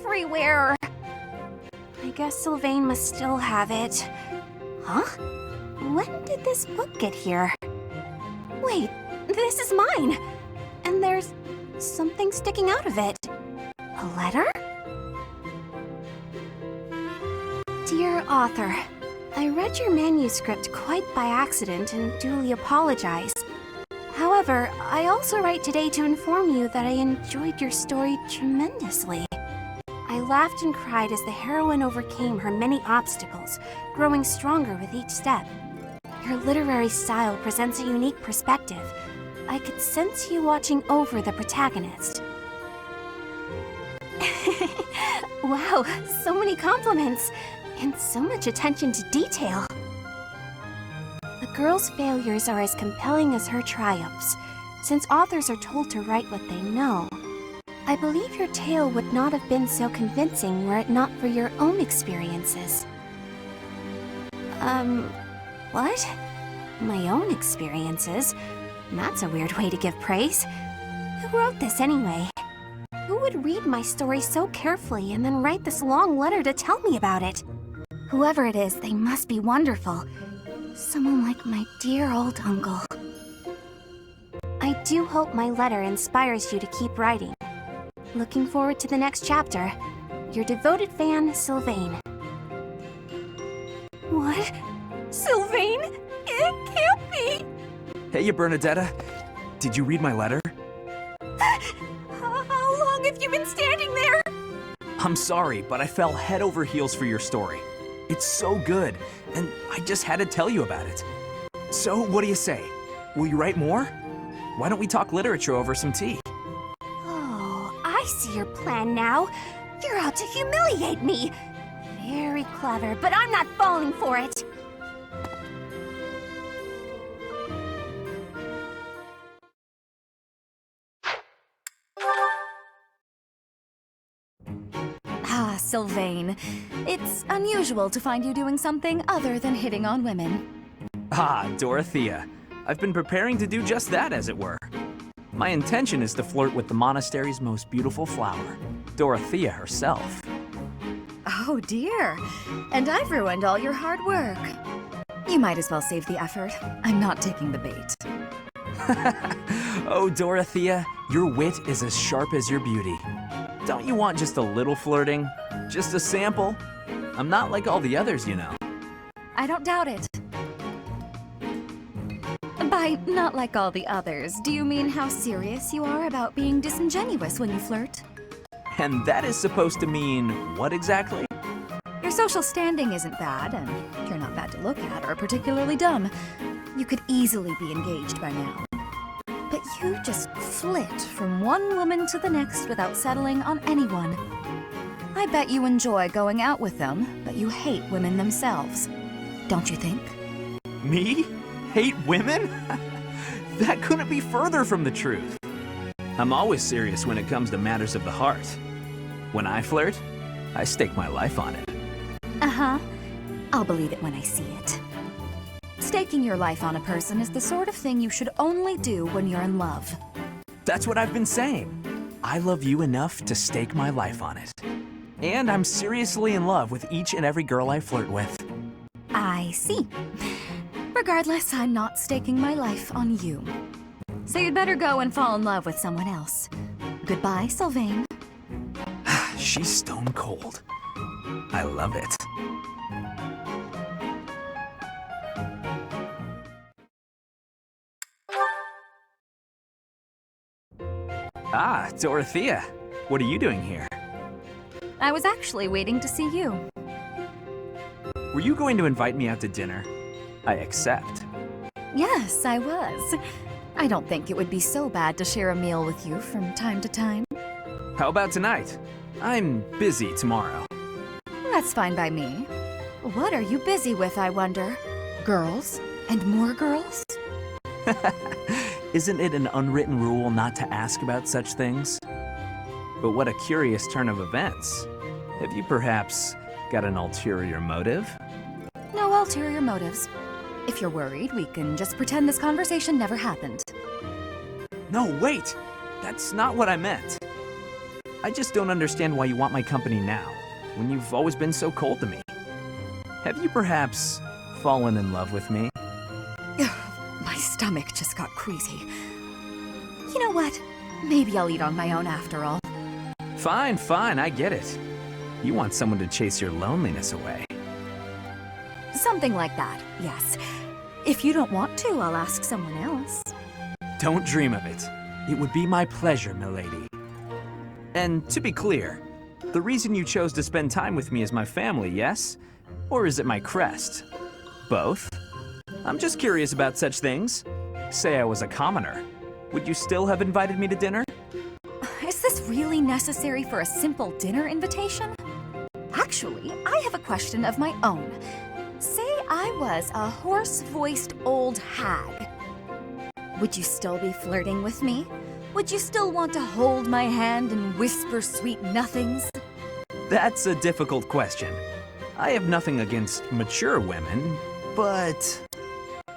everywhere. I guess Sylvain must still have it. Huh? When did this book get here? Wait, this is mine. And there's something sticking out of it. A letter? Dear author, I read your manuscript quite by accident and duly apologize. However, I also write today to inform you that I enjoyed your story tremendously. I laughed and cried as the heroine overcame her many obstacles, growing stronger with each step. Your literary style presents a unique perspective. I could sense you watching over the protagonist. Wow, so many compliments, and so much attention to detail. The girl's failures are as compelling as her triumphs, since authors are told to write what they know. I believe your tale would not have been so convincing were it not for your own experiences. What? My own experiences? That's a weird way to give praise. Who wrote this anyway? Who would read my story so carefully and then write this long letter to tell me about it? Whoever it is, they must be wonderful. Someone like my dear old uncle. I do hope my letter inspires you to keep writing. Looking forward to the next chapter. Your devoted fan, Sylvain. What? Sylvain? It can't be! Hey, Bernadetta. Did you read my letter? How long have you been standing there? I'm sorry, but I fell head over heels for your story. It's so good, and I just had to tell you about it. So, what do you say? Will you write more? Why don't we talk literature over some tea? Oh, I see your plan now. You're out to humiliate me. Very clever, but I'm not falling for it. Ah, Sylvain. It's unusual to find you doing something other than hitting on women. Ah, Dorothea. I've been preparing to do just that, as it were. My intention is to flirt with the monastery's most beautiful flower, Dorothea herself. Oh dear. And I've ruined all your hard work. You might as well save the effort. I'm not taking the bait. Oh, Dorothea, your wit is as sharp as your beauty. Don't you want just a little flirting? Just a sample? I'm not like all the others, you know. I don't doubt it. By not like all the others, do you mean how serious you are about being disingenuous when you flirt? And that is supposed to mean what exactly? Your social standing isn't bad, and you're not bad to look at or particularly dumb. You could easily be engaged by now. But you just flit from one woman to the next without settling on anyone. I bet you enjoy going out with them, but you hate women themselves. Don't you think? Me? Hate women? That couldn't be further from the truth. I'm always serious when it comes to matters of the heart. When I flirt, I stake my life on it. Uh-huh. I'll believe it when I see it. Staking your life on a person is the sort of thing you should only do when you're in love. That's what I've been saying. I love you enough to stake my life on it. And I'm seriously in love with each and every girl I flirt with. I see. Regardless, I'm not staking my life on you. So you'd better go and fall in love with someone else. Goodbye, Sylvain. She's stone cold. I love it. Ah, Dorothea. What are you doing here? I was actually waiting to see you. Were you going to invite me out to dinner? I accept. Yes, I was. I don't think it would be so bad to share a meal with you from time to time. How about tonight? I'm busy tomorrow. That's fine by me. What are you busy with, I wonder? Girls? And more girls? Isn't it an unwritten rule not to ask about such things? But what a curious turn of events. Have you perhaps got an ulterior motive? No ulterior motives. If you're worried, we can just pretend this conversation never happened. No, wait! That's not what I meant. I just don't understand why you want my company now, when you've always been so cold to me. Have you perhaps fallen in love with me? My stomach just got queasy. You know what? Maybe I'll eat on my own after all. Fine, fine, I get it. You want someone to chase your loneliness away. Something like that, yes. If you don't want to, I'll ask someone else. Don't dream of it. It would be my pleasure, milady. And to be clear, the reason you chose to spend time with me is my family, yes? Or is it my crest? Both? I'm just curious about such things. Say I was a commoner. Would you still have invited me to dinner? Is this really necessary for a simple dinner invitation? Actually, I have a question of my own. Say I was a hoarse-voiced old hag. Would you still be flirting with me? Would you still want to hold my hand and whisper sweet nothings? That's a difficult question. I have nothing against mature women, but...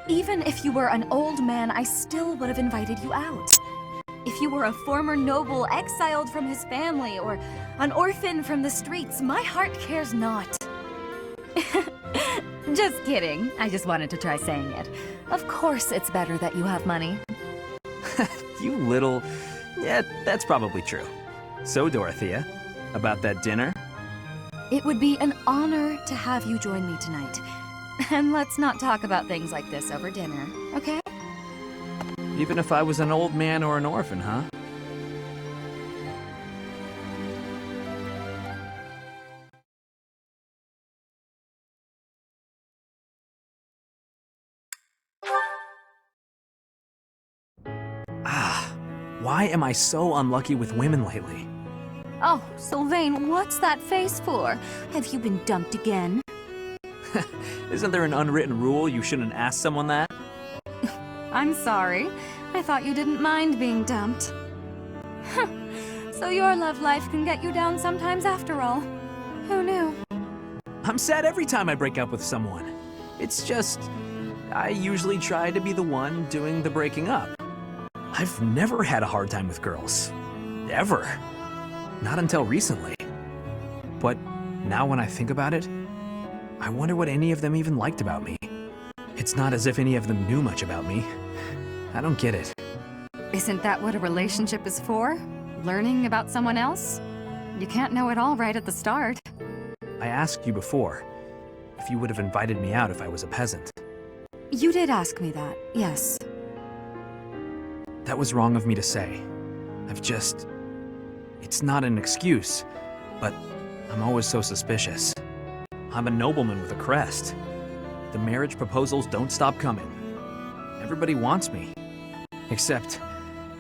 Even if you were an old man, I still would have invited you out. If you were a former noble exiled from his family or an orphan from the streets, my heart cares not. Just kidding. I just wanted to try saying it. Of course it's better that you have money. You little... Yeah, that's probably true. So, Dorothea, about that dinner? It would be an honor to have you join me tonight. And let's not talk about things like this over dinner, okay? Even if I was an old man or an orphan, huh? Why am I so unlucky with women lately? Oh, Sylvain, what's that face for? Have you been dumped again? Isn't there an unwritten rule you shouldn't ask someone that? I'm sorry. I thought you didn't mind being dumped. So your love life can get you down sometimes after all. Who knew? I'm sad every time I break up with someone. It's just, I usually try to be the one doing the breaking up. I've never had a hard time with girls. Ever. Not until recently. But now when I think about it, I wonder what any of them even liked about me. It's not as if any of them knew much about me. I don't get it. Isn't that what a relationship is for? Learning about someone else? You can't know it all right at the start. I asked you before if you would have invited me out if I was a peasant. You did ask me that, yes. That was wrong of me to say. It's not an excuse, but I'm always so suspicious. I'm a nobleman with a crest. The marriage proposals don't stop coming. Everybody wants me. Except,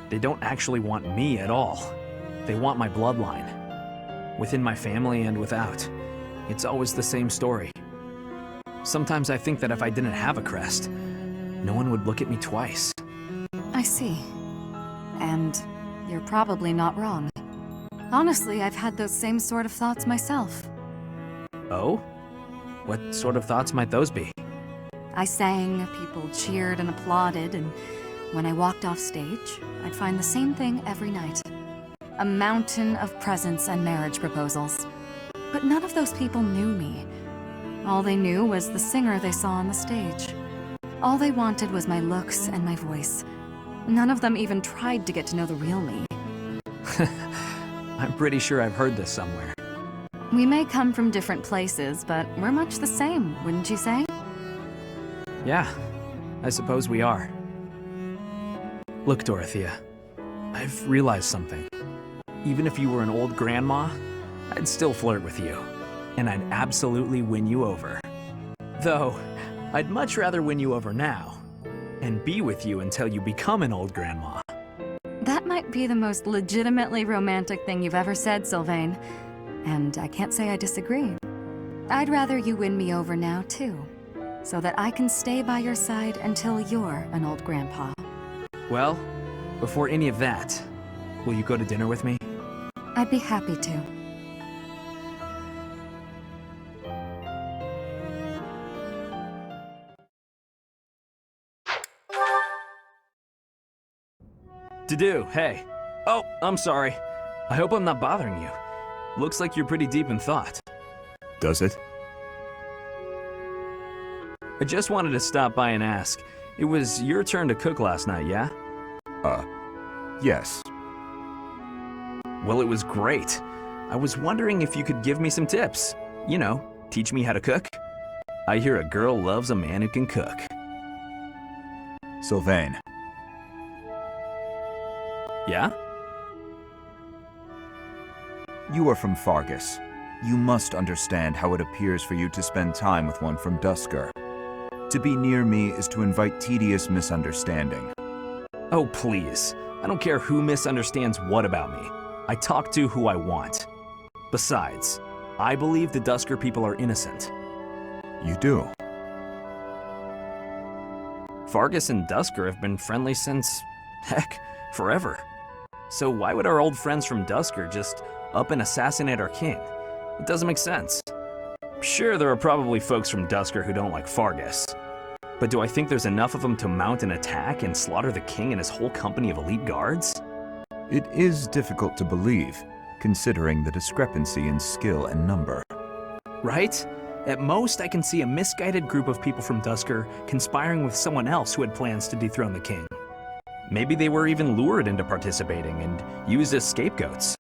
they don't actually want me at all. They want my bloodline. Within my family and without. It's always the same story. Sometimes I think that if I didn't have a crest, no one would look at me twice. I see. And you're probably not wrong. Honestly, I've had those same sort of thoughts myself. Oh? What sort of thoughts might those be? I sang, people cheered and applauded, and when I walked off stage, I'd find the same thing every night. A mountain of presents and marriage proposals. But none of those people knew me. All they knew was the singer they saw on the stage. All they wanted was my looks and my voice. None of them even tried to get to know the real me. I'm pretty sure I've heard this somewhere. We may come from different places, but we're much the same, wouldn't you say? Yeah, I suppose we are. Look, Dorothea, I've realized something. Even if you were an old grandma, I'd still flirt with you. And I'd absolutely win you over. Though, I'd much rather win you over now, and be with you until you become an old grandma. That might be the most legitimately romantic thing you've ever said, Sylvain. And I can't say I disagree. I'd rather you win me over now, too. So that I can stay by your side until you're an old grandpa. Well, before any of that, will you go to dinner with me? I'd be happy to. To do, hey. Oh, I'm sorry. I hope I'm not bothering you. Looks like you're pretty deep in thought. Does it? I just wanted to stop by and ask. It was your turn to cook last night, yeah? Yes. Well, it was great. I was wondering if you could give me some tips. You know, teach me how to cook. I hear a girl loves a man who can cook. Sylvain, Yeah? you are from Fargus. You must understand how it appears for you to spend time with one from Dusker. To be near me is to invite tedious misunderstanding. Oh, please. I don't care who misunderstands what about me. I talk to who I want. Besides, I believe the Dusker people are innocent. You do? Fargus and Dusker have been friendly since, heck, forever. So why would our old friends from Dusker just up and assassinate our king? It doesn't make sense. Sure, there are probably folks from Dusker who don't like Fargus. But do I think there's enough of them to mount an attack and slaughter the king and his whole company of elite guards? It is difficult to believe, considering the discrepancy in skill and number. Right? At most, I can see a misguided group of people from Dusker conspiring with someone else who had plans to dethrone the king. Maybe they were even lured into participating and used as scapegoats.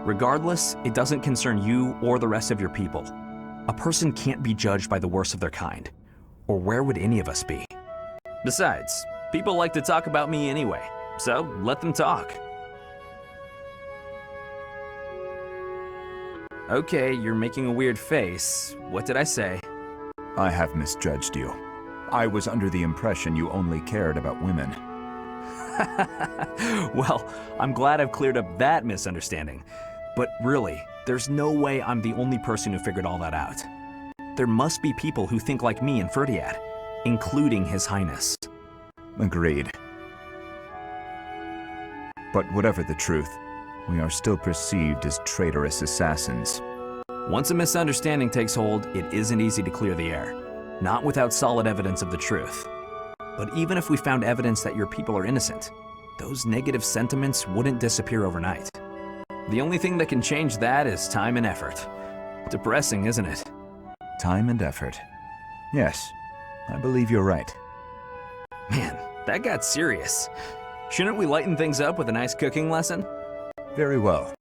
Regardless, it doesn't concern you or the rest of your people. A person can't be judged by the worst of their kind. Or where would any of us be? Besides, people like to talk about me anyway, so let them talk. Okay, you're making a weird face. What did I say? I have misjudged you. I was under the impression you only cared about women. Well, I'm glad I've cleared up that misunderstanding. But really, there's no way I'm the only person who figured all that out. There must be people who think like me in Ferdiad, including His Highness. Agreed. But whatever the truth, we are still perceived as traitorous assassins. Once a misunderstanding takes hold, it isn't easy to clear the air. Not without solid evidence of the truth. But even if we found evidence that your people are innocent, those negative sentiments wouldn't disappear overnight. The only thing that can change that is time and effort. Depressing, isn't it? Time and effort. Yes, I believe you're right. Man, that got serious. Shouldn't we lighten things up with a nice cooking lesson? Very well.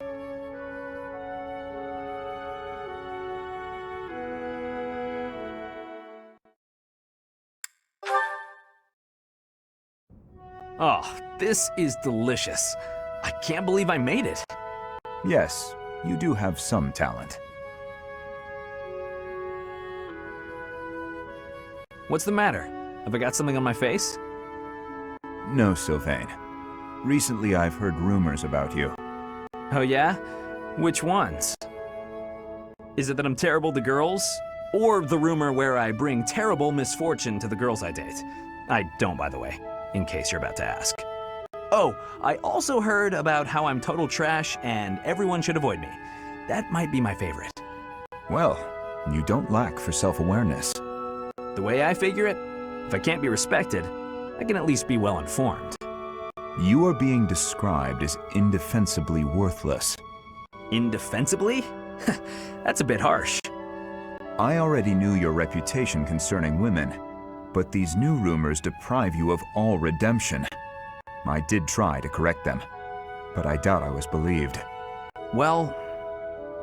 Oh, this is delicious. I can't believe I made it. Yes, you do have some talent. What's the matter? Have I got something on my face? No, Sylvain. Recently I've heard rumors about you. Oh yeah? Which ones? Is it that I'm terrible to girls? Or the rumor where I bring terrible misfortune to the girls I date? I don't, by the way, in case you're about to ask. Oh, I also heard about how I'm total trash and everyone should avoid me. That might be my favorite. Well, you don't lack for self-awareness. The way I figure it, if I can't be respected, I can at least be well informed. You are being described as indefensibly worthless. Indefensibly? That's a bit harsh. I already knew your reputation concerning women, but these new rumors deprive you of all redemption. I did try to correct them, but I doubt I was believed. Well,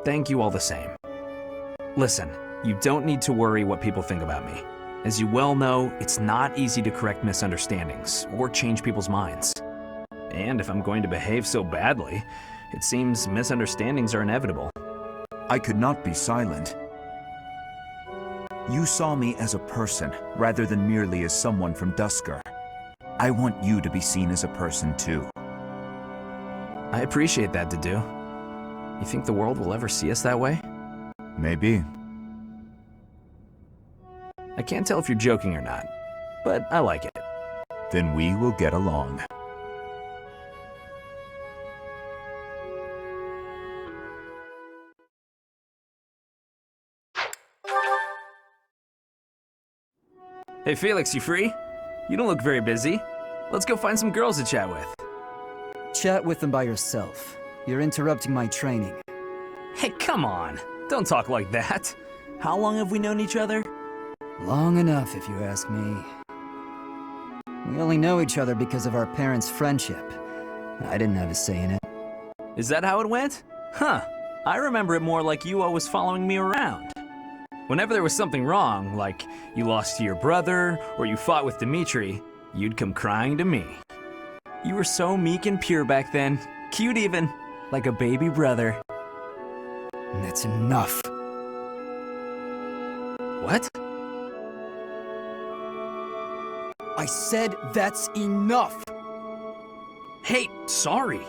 thank you all the same. Listen, you don't need to worry what people think about me. As you well know, it's not easy to correct misunderstandings or change people's minds. And if I'm going to behave so badly, it seems misunderstandings are inevitable. I could not be silent. You saw me as a person, rather than merely as someone from Dusker. I want you to be seen as a person, too. I appreciate that, Dedu. You think the world will ever see us that way? Maybe. I can't tell if you're joking or not, but I like it. Then we will get along. Hey Felix, you free? You don't look very busy. Let's go find some girls to chat with. Chat with them by yourself. you're interrupting my training. Hey, come on. Don't talk like that. How long have we known each other? Long enough, if you ask me. We only know each other because of our parents' friendship. I didn't have a say in it. Is that how it went? Huh. I remember it more like you always following me around. Whenever there was something wrong, like you lost to your brother or you fought with Dimitri, you'd come crying to me. You were so meek and pure back then. Cute even. Like a baby brother. That's enough. What? I said that's enough! Hey, sorry.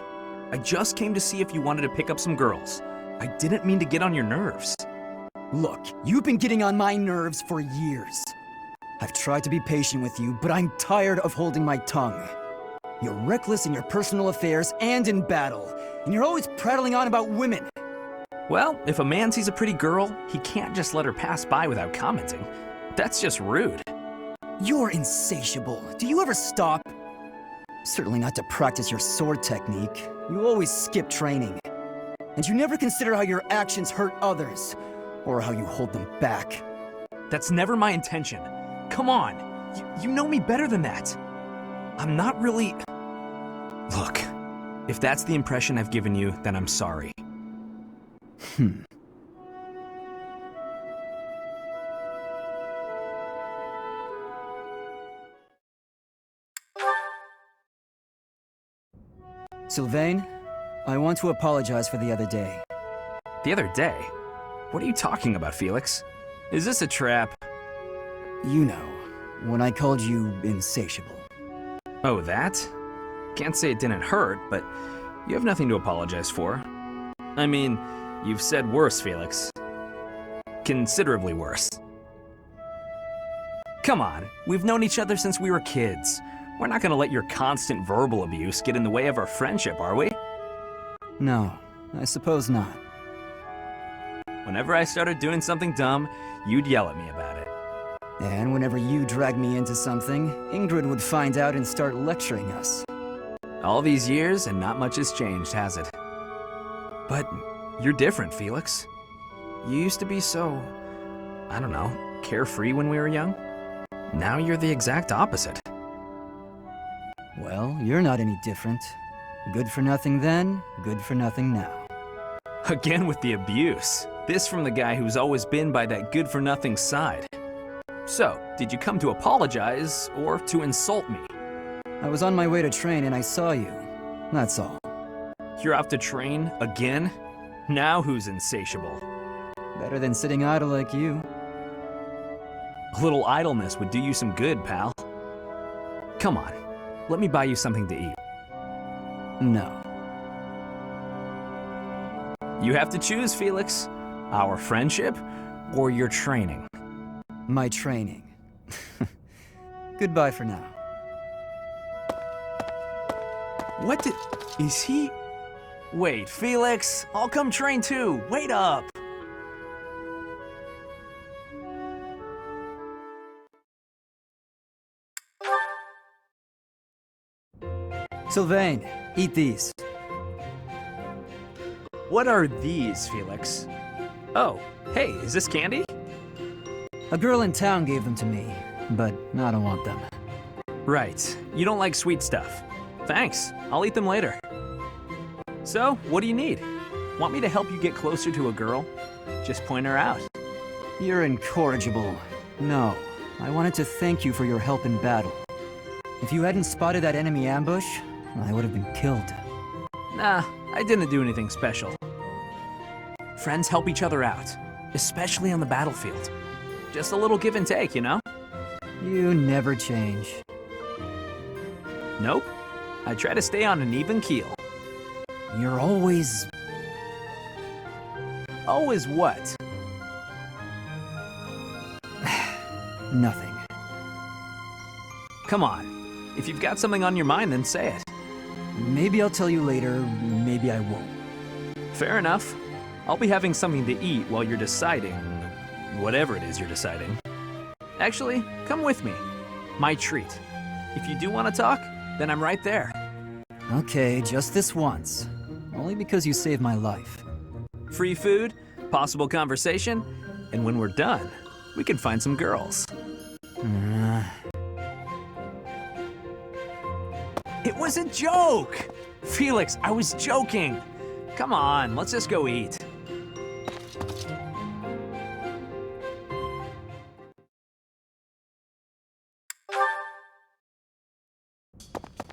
I just came to see if you wanted to pick up some girls. I didn't mean to get on your nerves. Look, you've been getting on my nerves for years. I've tried to be patient with you, but I'm tired of holding my tongue. You're reckless in your personal affairs and in battle, and you're always prattling on about women. Well, if a man sees a pretty girl, he can't just let her pass by without commenting. That's just rude. You're insatiable. Do you ever stop? Certainly not to practice your sword technique. You always skip training. And you never consider how your actions hurt others, or how you hold them back. That's never my intention. Come on, you know me better than that. I'm not really... Look, if that's the impression I've given you, then I'm sorry. Sylvain, I want to apologize for the other day. The other day? What are you talking about, Felix? Is this a trap? You know, when I called you insatiable. Oh, that? Can't say it didn't hurt, but you have nothing to apologize for. I mean, you've said worse, Felix. Considerably worse. Come on, we've known each other since we were kids. We're not gonna let your constant verbal abuse get in the way of our friendship, are we? No, I suppose not. Whenever I started doing something dumb, you'd yell at me about it. And whenever you dragged me into something, Ingrid would find out and start lecturing us. All these years, and not much has changed, has it? But you're different, Felix. You used to be so, I don't know, carefree when we were young. Now you're the exact opposite. Well, you're not any different. Good for nothing then, good for nothing now. Again with the abuse. This from the guy who's always been by that good-for-nothing side. So, did you come to apologize, or to insult me? I was on my way to train and I saw you. That's all. You're off to train, again? Now who's insatiable? Better than sitting idle like you. A little idleness would do you some good, pal. Come on, let me buy you something to eat. No. You have to choose, Felix. Our friendship, or your training. My training. Goodbye for now. What did... is he... Wait, Felix, I'll come train too. Wait up. Sylvain, eat these. What are these, Felix? Oh, hey, is this candy? A girl in town gave them to me, but I don't want them. Right, you don't like sweet stuff. Thanks, I'll eat them later. So, what do you need? Want me to help you get closer to a girl? Just point her out. You're incorrigible. No, I wanted to thank you for your help in battle. If you hadn't spotted that enemy ambush, I would have been killed. Nah, I didn't do anything special. Friends help each other out, especially on the battlefield. Just a little give and take, you know? You never change. Nope. I try to stay on an even keel. You're always... Always what? nothing. Come on. If you've got something on your mind, then say it. Maybe I'll tell you later, maybe I won't. Fair enough. I'll be having something to eat while you're deciding... whatever it is you're deciding. Actually, come with me. My treat. If you do want to talk, then I'm right there. Okay, just this once. Only because you saved my life. Free food, possible conversation, and when we're done, we can find some girls. It was a joke! Felix, I was joking. Come on, let's just go eat.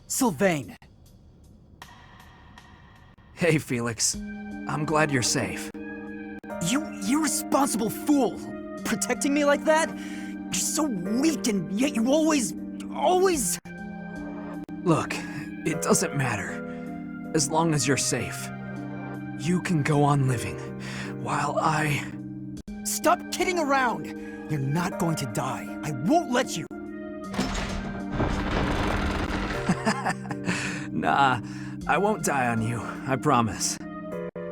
Sylvain! Hey, Felix. I'm glad you're safe. You irresponsible fool! Protecting me like that? You're so weak and yet you always... Look, it doesn't matter. As long as you're safe. You can go on living, while I... Stop kidding around! You're not going to die. I won't let you! Nah, I won't die on you, I promise.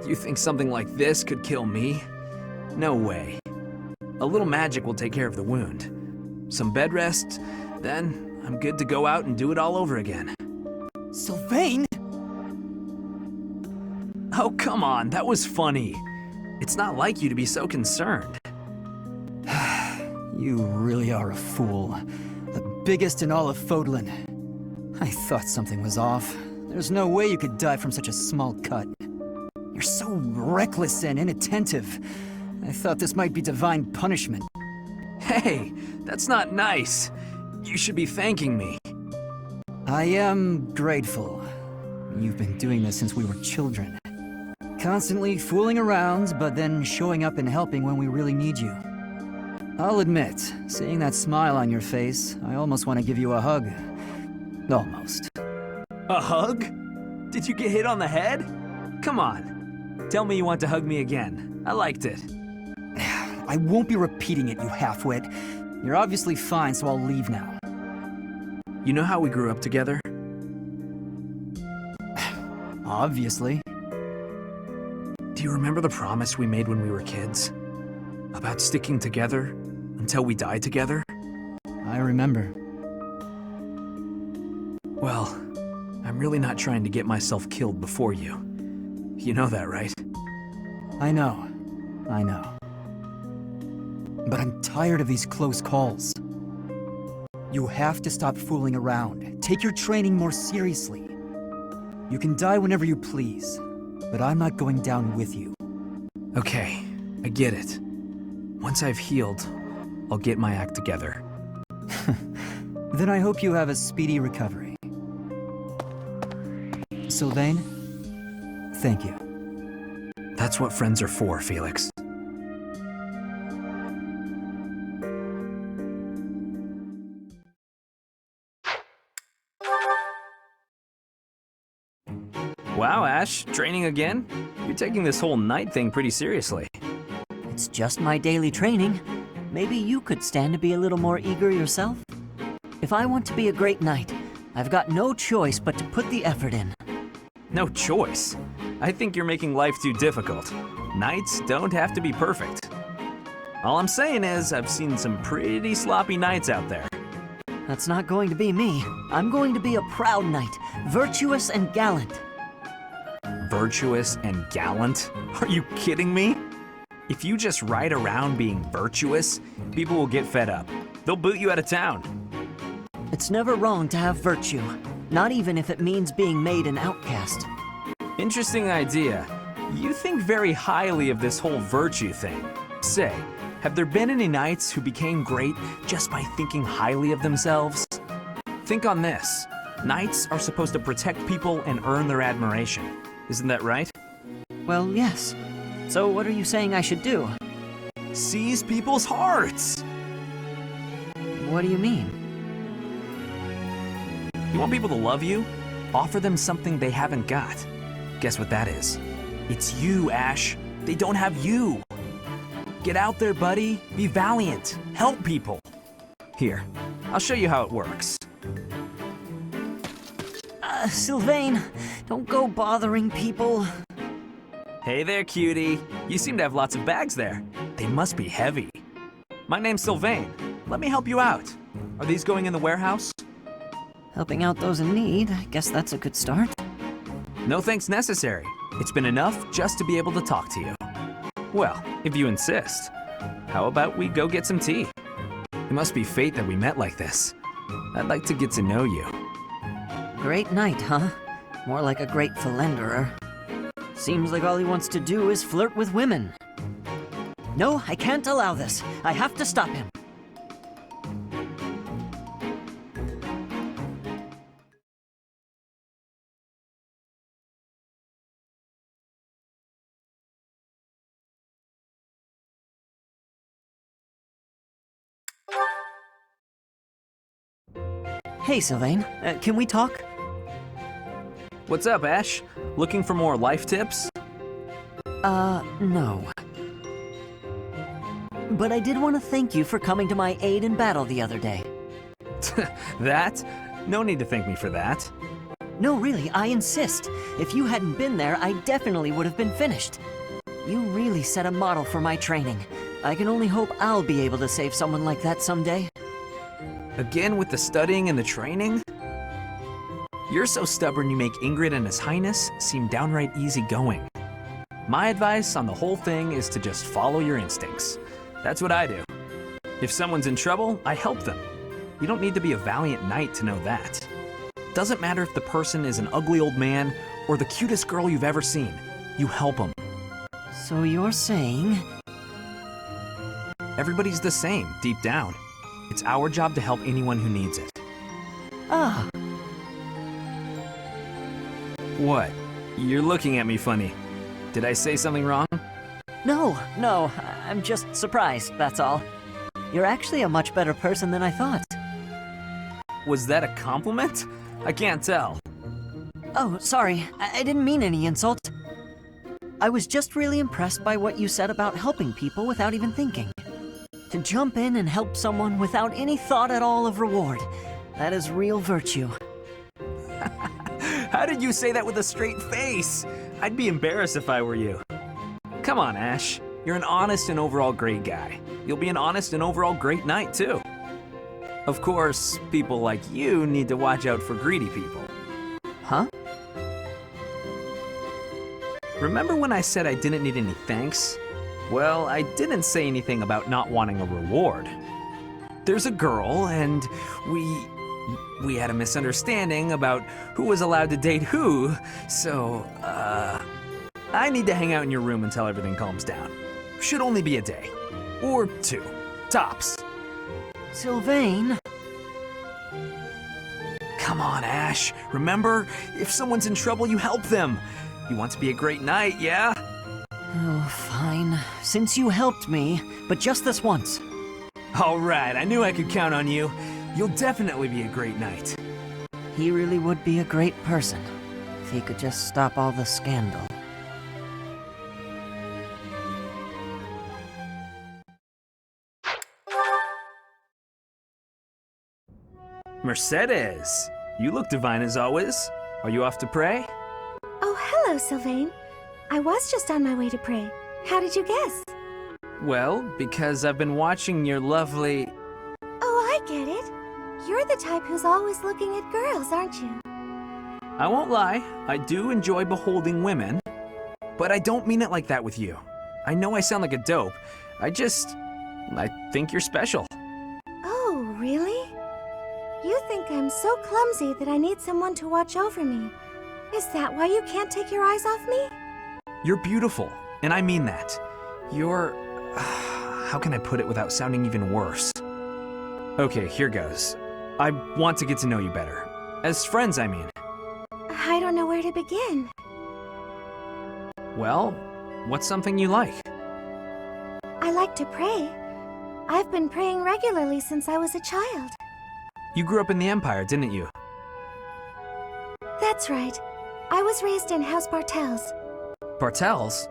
You think something like this could kill me? No way. A little magic will take care of the wound. Some bed rest, then I'm good to go out and do it all over again. Sylvain! Oh, come on, that was funny. It's not like you to be so concerned. You really are a fool. The biggest in all of Fodlan. I thought something was off. There's no way you could die from such a small cut. You're so reckless and inattentive. I thought this might be divine punishment. Hey, that's not nice. You should be thanking me. I am grateful. You've been doing this since we were children. Constantly fooling around, but then showing up and helping when we really need you. I'll admit, seeing that smile on your face, I almost want to give you a hug. Almost. A hug? Did you get hit on the head? Come on. Tell me you want to hug me again. I liked it. I won't be repeating it, you halfwit. You're obviously fine, so I'll leave now. You know how we grew up together? Obviously. Do you remember the promise we made when we were kids? About sticking together until we die together? I remember. Well, I'm really not trying to get myself killed before you. You know that, right? I know. But I'm tired of these close calls. You have to stop fooling around. Take your training more seriously. You can die whenever you please, but I'm not going down with you. Okay, I get it. Once I've healed, I'll get my act together. Then I hope you have a speedy recovery. Sylvain, thank you. That's what friends are for, Felix. Wow, Ash, training again? You're taking this whole knight thing pretty seriously. It's just my daily training. Maybe you could stand to be a little more eager yourself? If I want to be a great knight, I've got no choice but to put the effort in. No choice. I think you're making life too difficult. Knights don't have to be perfect. All I'm saying is, I've seen some pretty sloppy knights out there. That's not going to be me. I'm going to be a proud knight, virtuous and gallant. Virtuous and gallant? Are you kidding me? If you just ride around being virtuous, people will get fed up. They'll boot you out of town. It's never wrong to have virtue, not even if it means being made an outcast. Interesting idea. You think very highly of this whole virtue thing. Say, have there been any knights who became great just by thinking highly of themselves? Think on this. Knights are supposed to protect people and earn their admiration. Isn't that right? Well, yes. So what are you saying I should do? Seize people's hearts! What do you mean? You want people to love you? Offer them something they haven't got. Guess what that is? It's you, Ash. They don't have you. Get out there, buddy. Be valiant. Help people. Here, I'll show you how it works. Sylvain, don't go bothering people. Hey there, cutie. You seem to have lots of bags there. They must be heavy. My name's Sylvain. Let me help you out. Are these going in the warehouse? Helping out those in need, I guess that's a good start. No thanks necessary. It's been enough just to be able to talk to you. Well, if you insist, how about we go get some tea? It must be fate that we met like this. I'd like to get to know you. Great night, huh? More like a great philanderer. Seems like all he wants to do is flirt with women. No, I can't allow this. I have to stop him. Hey, Sylvain. Can we talk? What's up, Ash? Looking for more life tips? No. But I did want to thank you for coming to my aid in battle the other day. That? No need to thank me for that. No, really, I insist. If you hadn't been there, I definitely would have been finished. You really set a model for my training. I can only hope I'll be able to save someone like that someday. Again with the studying and the training? You're so stubborn you make Ingrid and His Highness seem downright easygoing. My advice on the whole thing is to just follow your instincts. That's what I do. If someone's in trouble, I help them. You don't need to be a valiant knight to know that. Doesn't matter if the person is an ugly old man or the cutest girl you've ever seen. You help them. So you're saying... Everybody's the same, deep down. It's our job to help anyone who needs it. Ah. What? You're looking at me funny. Did I say something wrong? No, I'm just surprised, that's all. You're actually a much better person than I thought. Was that a compliment? I can't tell. Oh, sorry, I didn't mean any insult. I was just really impressed by what you said about helping people without even thinking. To jump in and help someone without any thought at all of reward, that is real virtue. How did you say that with a straight face? I'd be embarrassed if I were you. Come on, Ash. You're an honest and overall great guy. You'll be an honest and overall great knight, too. Of course, people like you need to watch out for greedy people. Huh? Remember when I said I didn't need any thanks? Well, I didn't say anything about not wanting a reward. There's a girl, and we had a misunderstanding about who was allowed to date who, so, I need to hang out in your room until everything calms down. Should only be a day. Or 2. Tops. Sylvain? Come on, Ash. Remember, if someone's in trouble, you help them. You want to be a great knight, yeah? Oh, fine. Since you helped me, but just this once. All right, I knew I could count on you. You'll definitely be a great knight. He really would be a great person, if he could just stop all the scandal. Mercedes, you look divine as always. Are you off to pray? Oh, hello, Sylvain. I was just on my way to pray. How did you guess? Well, because I've been watching your lovely... Oh, I get it. You're the type who's always looking at girls, aren't you? I won't lie, I do enjoy beholding women. But I don't mean it like that with you. I know I sound like a dope. I think you're special. Oh, really? You think I'm so clumsy that I need someone to watch over me. Is that why you can't take your eyes off me? You're beautiful, and I mean that. You're... how can I put it without sounding even worse? Okay, here goes. I want to get to know you better. As friends, I mean. I don't know where to begin. Well, what's something you like? I like to pray. I've been praying regularly since I was a child. You grew up in the Empire, didn't you? That's right. I was raised in House Bartels. Bartels?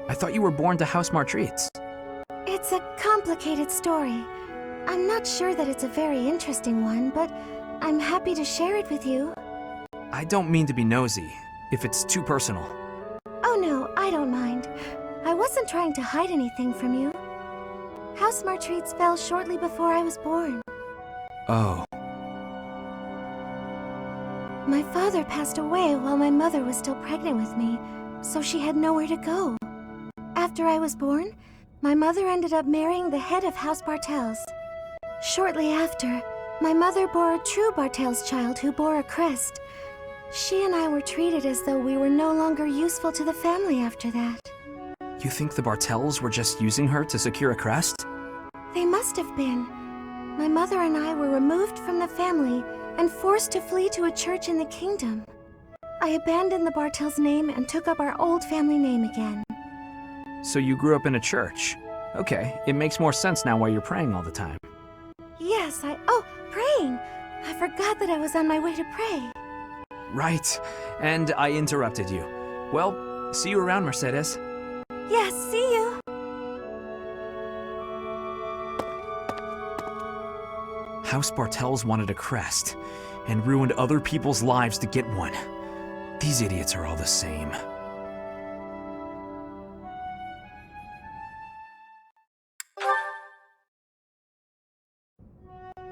I thought you were born to House Martreats. It's a complicated story. I'm not sure that it's a very interesting one, but I'm happy to share it with you. I don't mean to be nosy, if it's too personal. Oh no, I don't mind. I wasn't trying to hide anything from you. House Martreats fell shortly before I was born. Oh. My father passed away while my mother was still pregnant with me, so she had nowhere to go. After I was born, my mother ended up marrying the head of House Bartels. Shortly after, my mother bore a true Bartels child who bore a crest. She and I were treated as though we were no longer useful to the family after that. You think the Bartels were just using her to secure a crest? They must have been. My mother and I were removed from the family and forced to flee to a church in the kingdom. I abandoned the Bartels name and took up our old family name again. So you grew up in a church. Okay, it makes more sense now why you're praying all the time. Yes, Oh, praying! I forgot that I was on my way to pray. Right, and I interrupted you. Well, see you around, Mercedes. Yes, see you! House Bartels wanted a crest, and ruined other people's lives to get one. These idiots are all the same.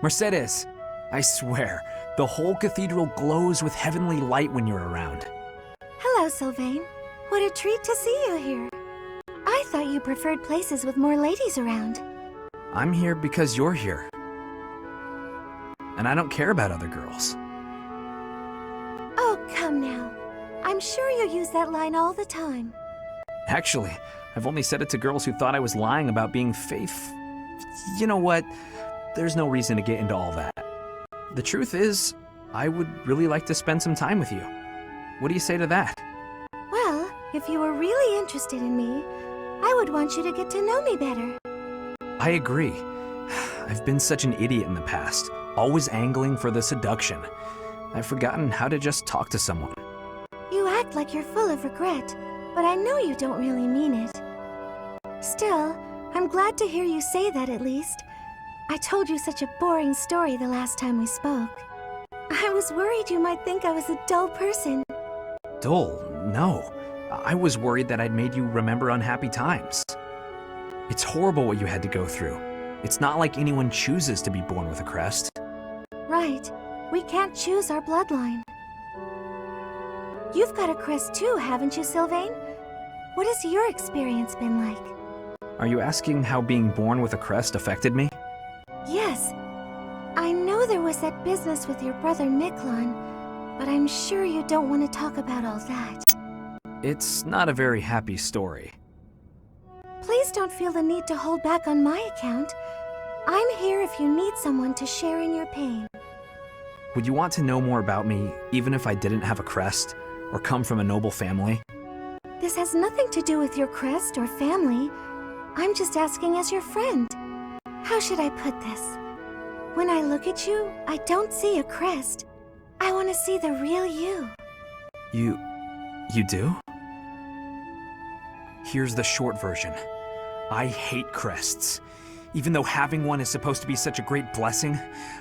Mercedes, I swear, the whole cathedral glows with heavenly light when you're around. Hello, Sylvain. What a treat to see you here. I thought you preferred places with more ladies around. I'm here because you're here. And I don't care about other girls. Oh, come now. I'm sure you use that line all the time. Actually, I've only said it to girls who thought I was lying about being faithful. You know what? There's no reason to get into all that. The truth is, I would really like to spend some time with you. What do you say to that? Well, if you were really interested in me, I would want you to get to know me better. I agree. I've been such an idiot in the past, always angling for the seduction. I've forgotten how to just talk to someone. You act like you're full of regret, but I know you don't really mean it. Still, I'm glad to hear you say that at least. I told you such a boring story the last time we spoke. I was worried you might think I was a dull person. Dull? No. I was worried that I'd made you remember unhappy times. It's horrible what you had to go through. It's not like anyone chooses to be born with a crest. Right. We can't choose our bloodline. You've got a crest too, haven't you, Sylvain? What has your experience been like? Are you asking how being born with a crest affected me? Yes. I know there was that business with your brother Miklon, but I'm sure you don't want to talk about all that. It's not a very happy story. Please don't feel the need to hold back on my account. I'm here if you need someone to share in your pain. Would you want to know more about me, even if I didn't have a crest, or come from a noble family? This has nothing to do with your crest or family. I'm just asking as your friend. How should I put this? When I look at you, I don't see a crest. I want to see the real you. You do? Here's the short version. I hate crests. Even though having one is supposed to be such a great blessing,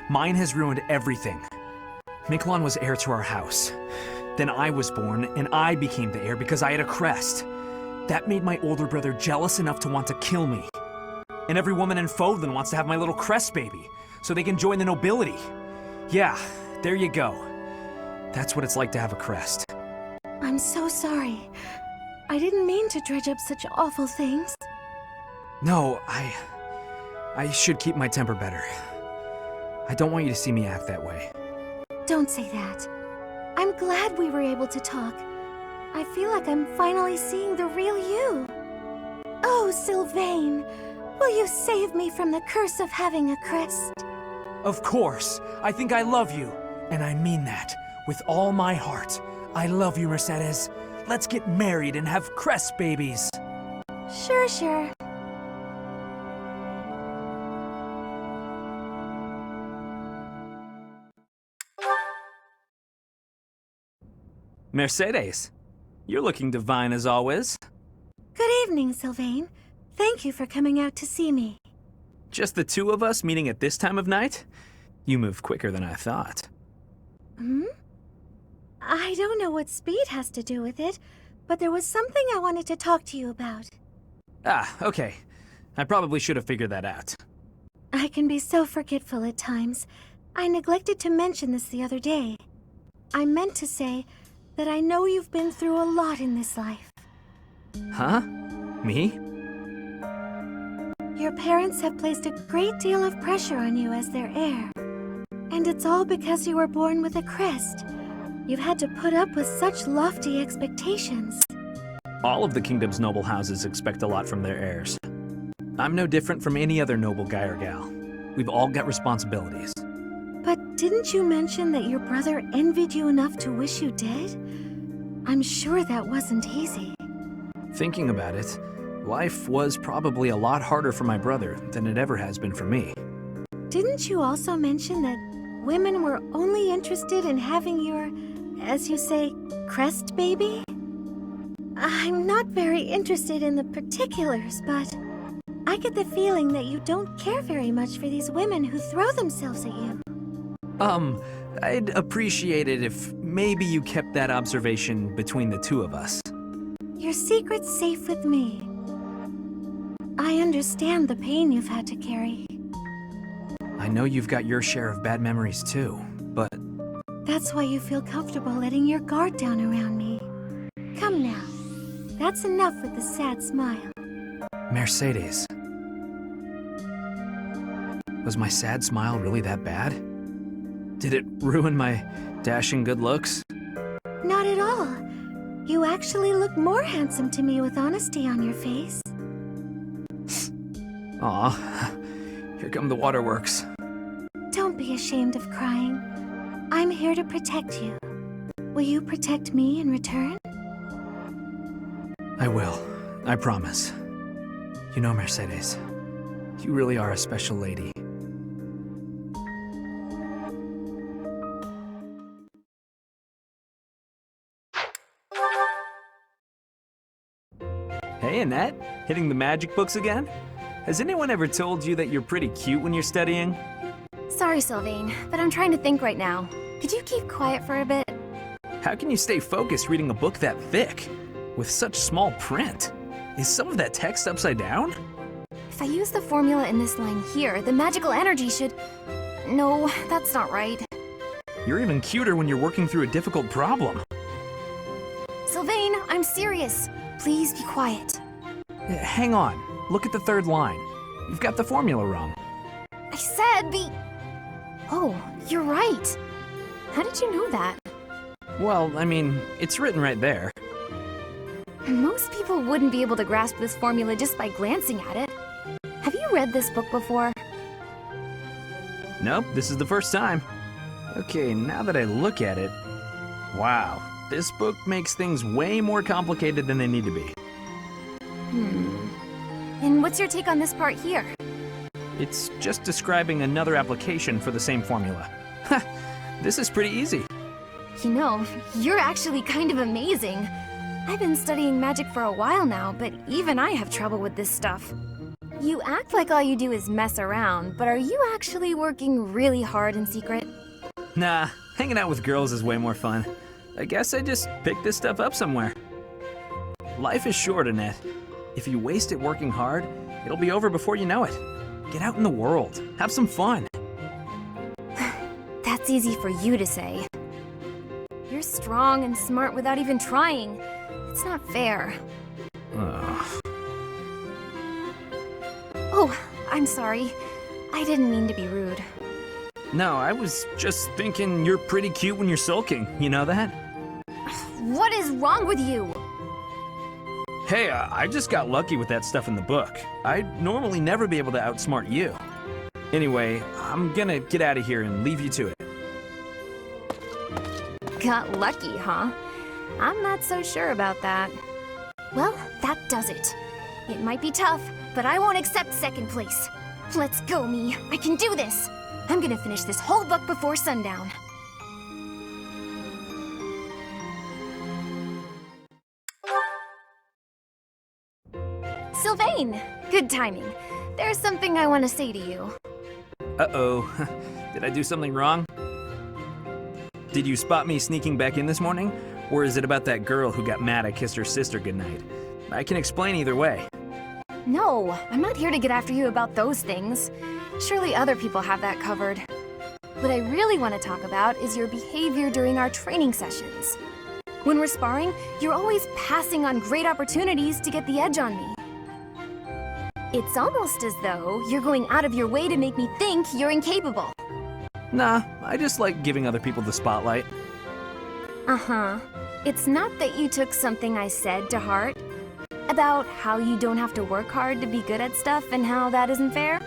mine has ruined everything. Miklon was heir to our house. Then I was born, and I became the heir because I had a crest. That made my older brother jealous enough to want to kill me. And every woman in Fodlan wants to have my little crest baby, so they can join the nobility. Yeah, there you go. That's what it's like to have a crest. I'm so sorry. I didn't mean to dredge up such awful things. No, I should keep my temper better. I don't want you to see me act that way. Don't say that. I'm glad we were able to talk. I feel like I'm finally seeing the real you. Oh, Sylvain, will you save me from the curse of having a crest? Of course. I think I love you. And I mean that. With all my heart. I love you, Mercedes. Let's get married and have crest babies. Sure. Mercedes, you're looking divine as always. Good evening, Sylvain. Thank you for coming out to see me. Just the two of us meeting at this time of night? You moved quicker than I thought. I don't know what speed has to do with it, but there was something I wanted to talk to you about. Ah, okay. I probably should have figured that out. I can be so forgetful at times. I neglected to mention this the other day. I meant to say that I know you've been through a lot in this life. Huh? Me? Your parents have placed a great deal of pressure on you as their heir. And it's all because you were born with a crest. You've had to put up with such lofty expectations. All of the kingdom's noble houses expect a lot from their heirs. I'm no different from any other noble guy or gal. We've all got responsibilities. But didn't you mention that your brother envied you enough to wish you dead? I'm sure that wasn't easy. Thinking about it, life was probably a lot harder for my brother than it ever has been for me. Didn't you also mention that women were only interested in having your, as you say, crest baby? I'm not very interested in the particulars, but I get the feeling that you don't care very much for these women who throw themselves at you. I'd appreciate it if maybe you kept that observation between the two of us. Your secret's safe with me. I understand the pain you've had to carry. I know you've got your share of bad memories too, but... That's why you feel comfortable letting your guard down around me. Come now. That's enough with the sad smile. Mercedes. Was my sad smile really that bad? Did it ruin my dashing good looks? Not at all. You actually look more handsome to me with honesty on your face. Aw, here come the waterworks. Don't be ashamed of crying. I'm here to protect you. Will you protect me in return? I will. I promise. You know, Mercedes, you really are a special lady. Hey, Annette, hitting the magic books again? Has anyone ever told you that you're pretty cute when you're studying? Sorry, Sylvain, but I'm trying to think right now. Could you keep quiet for a bit? How can you stay focused reading a book that thick? With such small print? Is some of that text upside down? If I use the formula in this line here, the magical energy should... No, that's not right. You're even cuter when you're working through a difficult problem. Sylvain, I'm serious. Please be quiet. Hang on. Look at the third line. You've got the formula wrong. I said be... Oh, you're right. How did you know that? Well, I mean, it's written right there. Most people wouldn't be able to grasp this formula just by glancing at it. Have you read this book before? Nope, this is the first time. Okay, now that I look at it... Wow, this book makes things way more complicated than they need to be. And what's your take on this part here? It's just describing another application for the same formula. Ha! This is pretty easy. You know, you're actually kind of amazing. I've been studying magic for a while now, but even I have trouble with this stuff. You act like all you do is mess around, but are you actually working really hard in secret? Nah, hanging out with girls is way more fun. I guess I just picked this stuff up somewhere. Life is short, Annette. If you waste it working hard, it'll be over before you know it. Get out in the world. Have some fun. That's easy for you to say. You're strong and smart without even trying. It's not fair. Ugh. Oh, I'm sorry. I didn't mean to be rude. No, I was just thinking you're pretty cute when you're sulking. You know that? What is wrong with you? Hey, I just got lucky with that stuff in the book. I'd normally never be able to outsmart you. Anyway, I'm gonna get out of here and leave you to it. Got lucky, huh? I'm not so sure about that. Well, that does it. It might be tough, but I won't accept second place. Let's go, me. I can do this. I'm gonna finish this whole book before sundown. Sylvain! Good timing. There's something I want to say to you. Uh-oh. Did I do something wrong? Did you spot me sneaking back in this morning? Or is it about that girl who got mad I kissed her sister goodnight? I can explain either way. No, I'm not here to get after you about those things. Surely other people have that covered. What I really want to talk about is your behavior during our training sessions. When we're sparring, you're always passing on great opportunities to get the edge on me. It's almost as though you're going out of your way to make me think you're incapable. Nah, I just like giving other people the spotlight. Uh-huh. It's not that you took something I said to heart. About how you don't have to work hard to be good at stuff and how that isn't fair?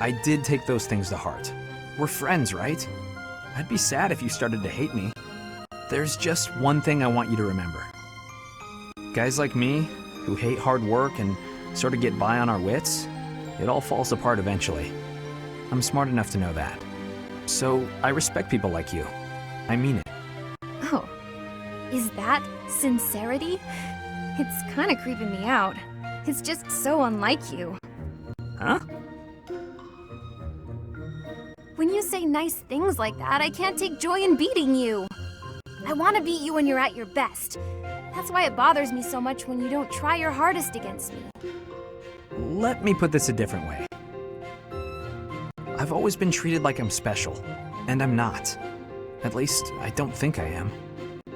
I did take those things to heart. We're friends, right? I'd be sad if you started to hate me. There's just one thing I want you to remember. Guys like me, who hate hard work and sort of get by on our wits, it all falls apart eventually. I'm smart enough to know that. So I respect people like you. I mean it. Oh, is that sincerity? It's kind of creeping me out. It's just so unlike you. Huh? When you say nice things like that, I can't take joy in beating you. I want to beat you when you're at your best. That's why it bothers me so much when you don't try your hardest against me. Let me put this a different way. I've always been treated like I'm special, and I'm not. At least, I don't think I am.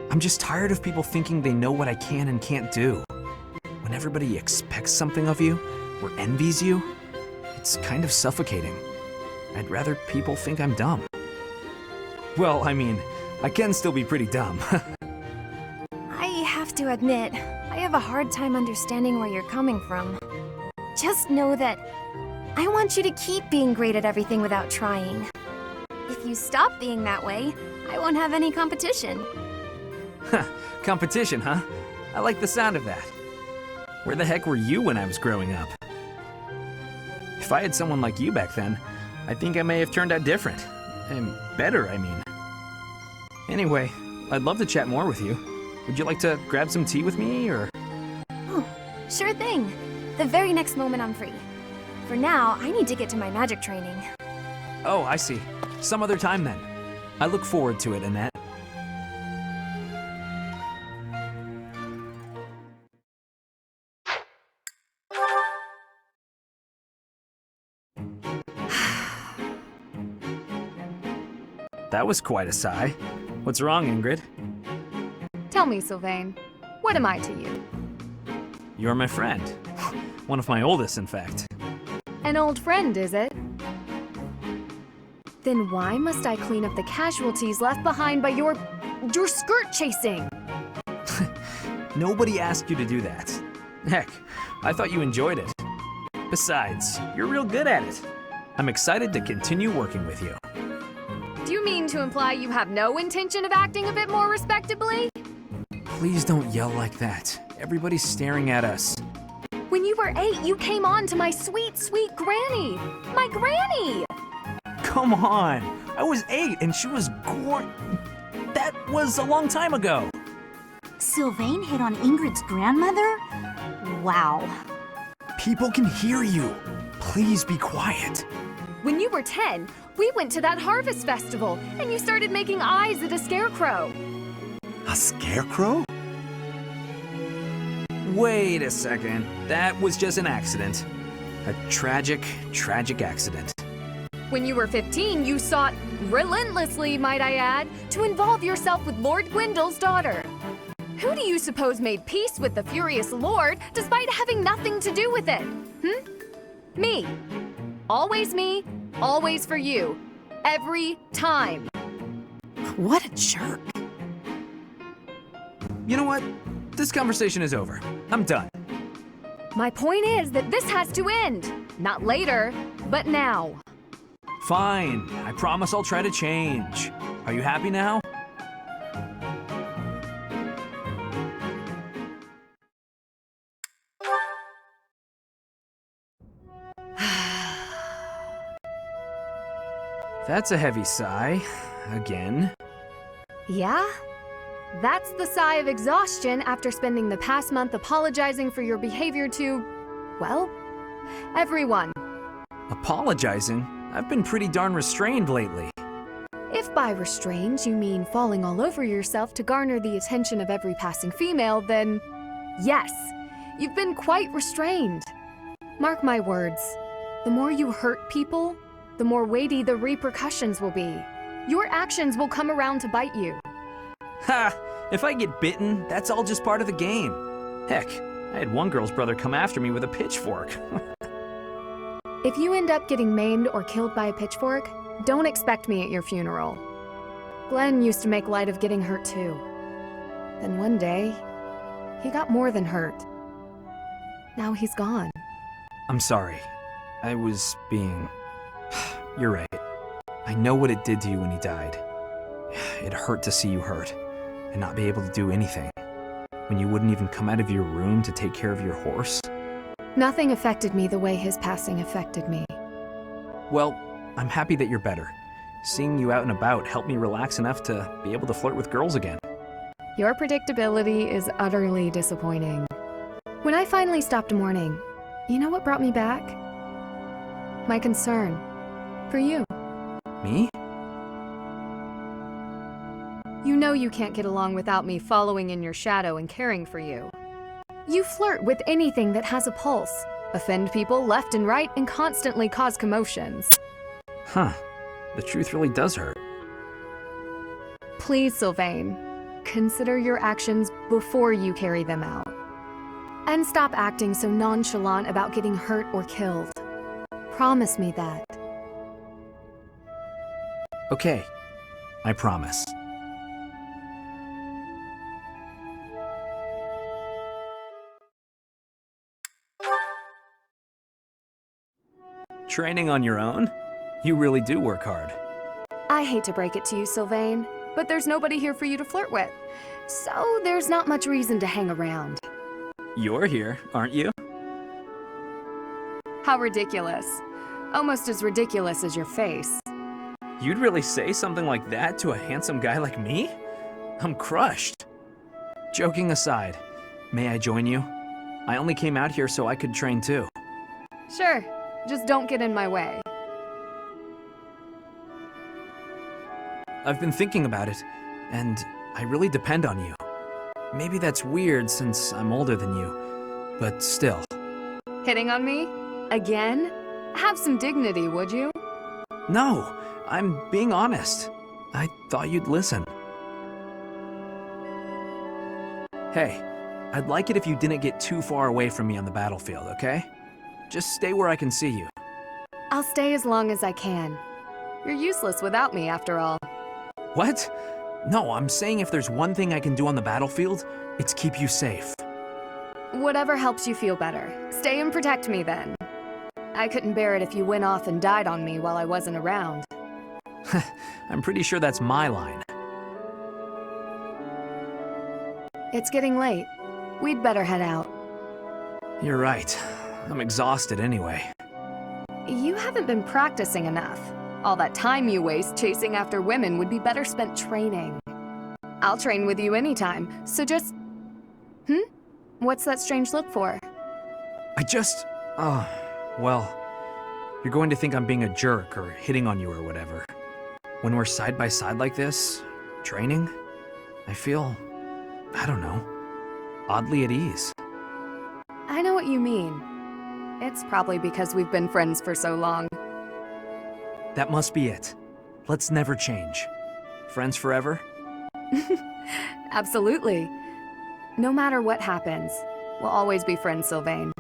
I'm just tired of people thinking they know what I can and can't do. When everybody expects something of you, or envies you, it's kind of suffocating. I'd rather people think I'm dumb. Well, I mean, I can still be pretty dumb. I have to admit, I have a hard time understanding where you're coming from. Just know that I want you to keep being great at everything without trying. If you stop being that way, I won't have any competition. Competition, huh? I like the sound of that. Where the heck were you when I was growing up? If I had someone like you back then, I think I may have turned out different. And better, I mean. Anyway, I'd love to chat more with you. Would you like to grab some tea with me, or? Oh, sure thing. The very next moment I'm free. For now, I need to get to my magic training. Oh, I see. Some other time then. I look forward to it, Annette. That was quite a sigh. What's wrong, Ingrid? Tell me, Sylvain, what am I to you? You're my friend. One of my oldest, in fact. An old friend, is it? Then why must I clean up the casualties left behind by your skirt chasing? Nobody asked you to do that. Heck, I thought you enjoyed it. Besides, you're real good at it. I'm excited to continue working with you. Do you mean to imply you have no intention of acting a bit more respectably? Please don't yell like that. Everybody's staring at us. When you were 8, you came on to my sweet, sweet granny. My granny! Come on! I was 8 and she was That was a long time ago. Sylvain hit on Ingrid's grandmother? Wow. People can hear you. Please be quiet. When you were 10, we went to that harvest festival, and you started making eyes at a scarecrow. A scarecrow? Wait a second. That was just an accident. A tragic, tragic accident. When you were 15, you sought, relentlessly might I add, to involve yourself with Lord Gwendol's daughter. Who do you suppose made peace with the furious Lord despite having nothing to do with it? Me. Always me, always for you. Every time. What a jerk. You know what? This conversation is over. I'm done. My point is that this has to end. Not later, but now. Fine. I promise I'll try to change. Are you happy now? That's a heavy sigh. Again. Yeah? That's the sigh of exhaustion after spending the past month apologizing for your behavior to, well, everyone. Apologizing? I've been pretty darn restrained lately. If by restrained you mean falling all over yourself to garner the attention of every passing female, then yes, you've been quite restrained. Mark my words, the more you hurt people, the more weighty the repercussions will be. Your actions will come around to bite you. Ha! If I get bitten, that's all just part of the game. Heck, I had one girl's brother come after me with a pitchfork. If you end up getting maimed or killed by a pitchfork, don't expect me at your funeral. Glenn used to make light of getting hurt too. Then one day, he got more than hurt. Now he's gone. I'm sorry. I was being... You're right. I know what it did to you when he died. It hurt to see you hurt, and not be able to do anything. When you wouldn't even come out of your room to take care of your horse. Nothing affected me the way his passing affected me. Well, I'm happy that you're better. Seeing you out and about helped me relax enough to be able to flirt with girls again. Your predictability is utterly disappointing. When I finally stopped mourning, you know what brought me back? My concern for you. Me? You know you can't get along without me following in your shadow and caring for you. You flirt with anything that has a pulse, offend people left and right, and constantly cause commotions. Huh. The truth really does hurt. Please, Sylvain, consider your actions before you carry them out. And stop acting so nonchalant about getting hurt or killed. Promise me that. Okay. I promise. Training on your own? You really do work hard. I hate to break it to you, Sylvain, but there's nobody here for you to flirt with. So there's not much reason to hang around. You're here, aren't you? How ridiculous. Almost as ridiculous as your face. You'd really say something like that to a handsome guy like me? I'm crushed. Joking aside, may I join you? I only came out here so I could train too. Sure, just don't get in my way. I've been thinking about it, and I really depend on you. Maybe that's weird since I'm older than you, but still. Hitting on me? Again? Have some dignity, would you? No, I'm being honest. I thought you'd listen. Hey, I'd like it if you didn't get too far away from me on the battlefield, okay? Just stay where I can see you. I'll stay as long as I can. You're useless without me, after all. What? No, I'm saying if there's one thing I can do on the battlefield, it's keep you safe. Whatever helps you feel better. Stay and protect me then. I couldn't bear it if you went off and died on me while I wasn't around. I'm pretty sure that's my line. It's getting late. We'd better head out. You're right. I'm exhausted anyway. You haven't been practicing enough. All that time you waste chasing after women would be better spent training. I'll train with you anytime, so just... What's that strange look for? Well, you're going to think I'm being a jerk or hitting on you or whatever. When we're side by side like this, training, I feel, I don't know, oddly at ease. I know what you mean. It's probably because we've been friends for so long. That must be it. Let's never change. Friends forever? Absolutely. No matter what happens, we'll always be friends, Sylvain.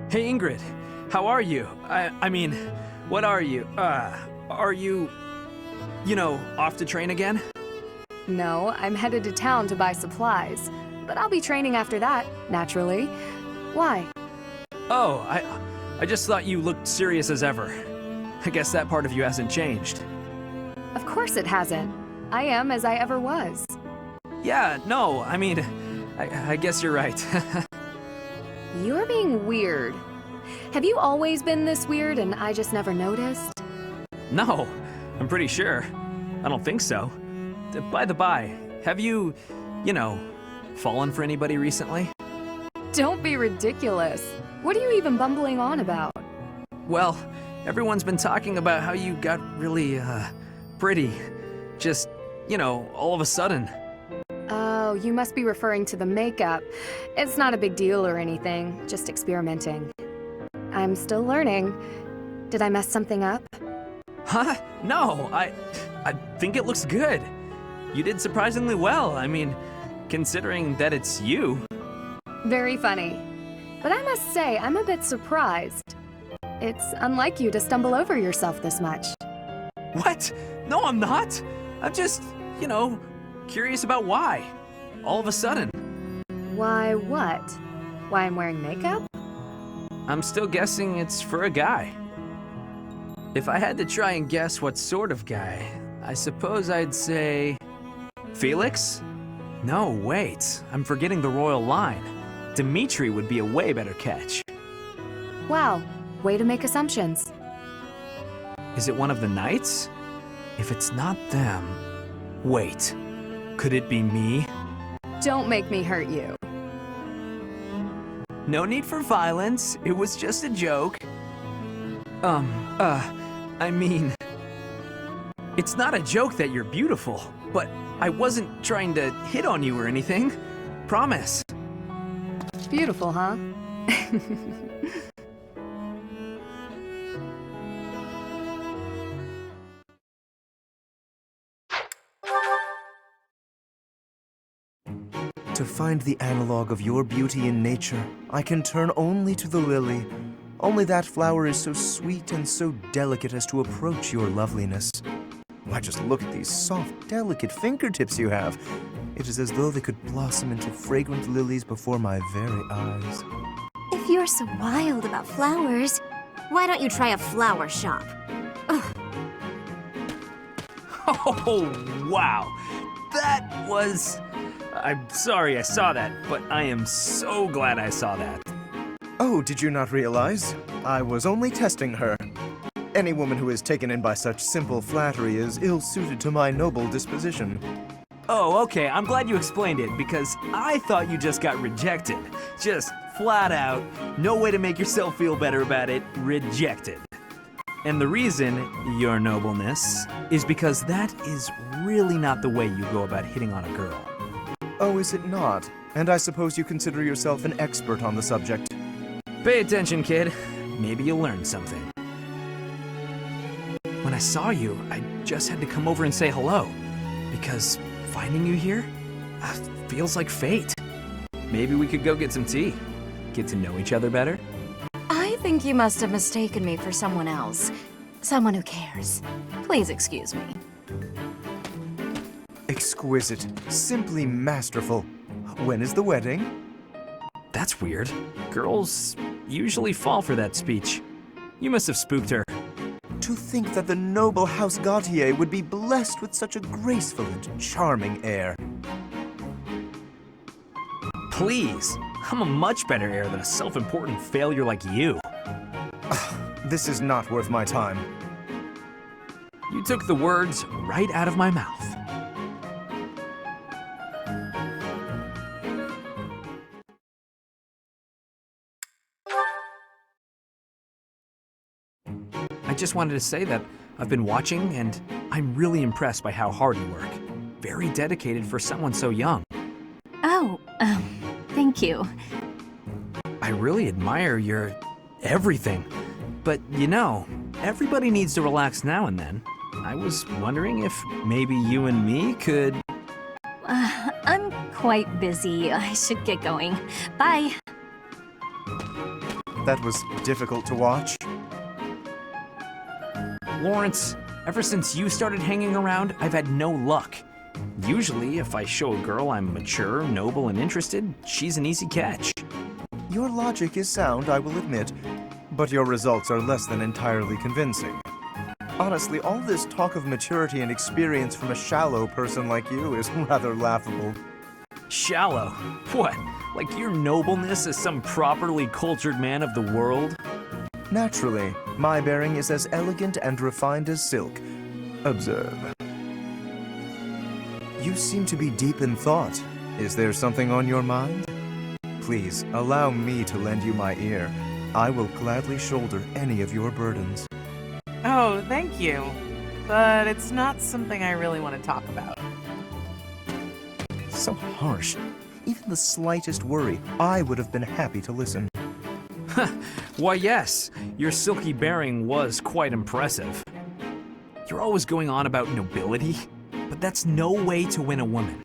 Hey Ingrid, how are you? I mean, what are you? Are you, off to train again? No, I'm headed to town to buy supplies. But I'll be training after that, naturally. Why? Oh, I just thought you looked serious as ever. I guess that part of you hasn't changed. Of course it hasn't. I am as I ever was. Yeah, no, I mean, I guess you're right. You're being weird. Have you always been this weird and I just never noticed? No, I'm pretty sure. I don't think so. By the by, have you, fallen for anybody recently? Don't be ridiculous. What are you even bumbling on about? Well, everyone's been talking about how you got really, pretty. Just, all of a sudden. Oh, you must be referring to the makeup. It's not a big deal or anything, just experimenting. I'm still learning. Did I mess something up? Huh? No, I think it looks good. You did surprisingly well. I mean, considering that it's you. Very funny. But I must say, I'm a bit surprised. It's unlike you to stumble over yourself this much. What? No, I'm not. I'm just, curious about why. All of a sudden. Why what? Why I'm wearing makeup? I'm still guessing it's for a guy. If I had to try and guess what sort of guy, I suppose I'd say... Felix? No, wait. I'm forgetting the royal line. Dimitri would be a way better catch. Wow, way to make assumptions. Is it one of the knights? If it's not them... Wait. Could it be me? Don't make me hurt you. No need for violence. It was just a joke. I mean... It's not a joke that you're beautiful, but I wasn't trying to hit on you or anything. Promise. Beautiful, huh? To find the analog of your beauty in nature, I can turn only to the lily. Only that flower is so sweet and so delicate as to approach your loveliness. Why, just look at these soft, delicate fingertips you have. It is as though they could blossom into fragrant lilies before my very eyes. If you're so wild about flowers, why don't you try a flower shop? Ugh. Oh, wow. That was... I'm sorry I saw that, but I am so glad I saw that. Oh, did you not realize? I was only testing her. Any woman who is taken in by such simple flattery is ill-suited to my noble disposition. Oh, okay, I'm glad you explained it, because I thought you just got rejected. Just flat out, no way to make yourself feel better about it, rejected. And the reason, your nobleness, is because that is really not the way you go about hitting on a girl. Oh, is it not? And I suppose you consider yourself an expert on the subject. Pay attention, kid. Maybe you'll learn something. When I saw you, I just had to come over and say hello. Because finding you here feels like fate. Maybe we could go get some tea. Get to know each other better. I think you must have mistaken me for someone else. Someone who cares. Please excuse me. Exquisite. Simply masterful. When is the wedding? That's weird. Girls usually fall for that speech. You must have spooked her. To think that the noble House Gautier would be blessed with such a graceful and charming heir. Please, I'm a much better heir than a self-important failure like you. This is not worth my time. You took the words right out of my mouth. I just wanted to say that I've been watching and I'm really impressed by how hard you work. Very dedicated for someone so young. Oh, thank you. I really admire your everything. But everybody needs to relax now and then. I was wondering if maybe you and me could... I'm quite busy. I should get going. Bye. That was difficult to watch. Lawrence, ever since you started hanging around, I've had no luck. Usually, if I show a girl I'm mature, noble, and interested, she's an easy catch. Your logic is sound, I will admit, but your results are less than entirely convincing. Honestly, all this talk of maturity and experience from a shallow person like you is rather laughable. Shallow? What? Like your nobleness as some properly cultured man of the world? Naturally, my bearing is as elegant and refined as silk. Observe. You seem to be deep in thought. Is there something on your mind? Please, allow me to lend you my ear. I will gladly shoulder any of your burdens. Oh, thank you. But it's not something I really want to talk about. So harsh. Even the slightest worry, I would have been happy to listen. Why, yes, your silky bearing was quite impressive. You're always going on about nobility, but that's no way to win a woman.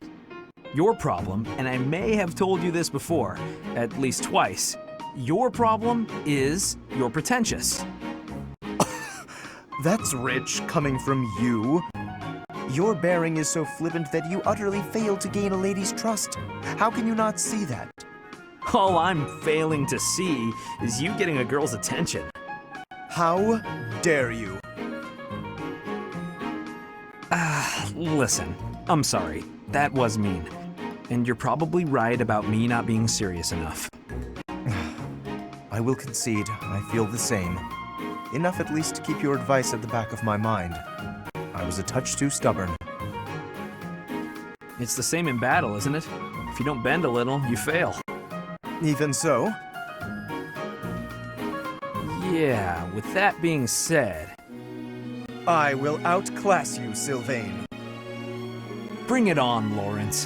Your problem, and I may have told you this before, at least twice, your problem is you're pretentious. That's rich coming from you. Your bearing is so flippant that you utterly fail to gain a lady's trust. How can you not see that? All I'm failing to see is you getting a girl's attention. How dare you? Listen, I'm sorry. That was mean. And you're probably right about me not being serious enough. I will concede, I feel the same. Enough at least to keep your advice at the back of my mind. I was a touch too stubborn. It's the same in battle, isn't it? If you don't bend a little, you fail. Even so? Yeah, with that being said... I will outclass you, Sylvain. Bring it on, Lawrence.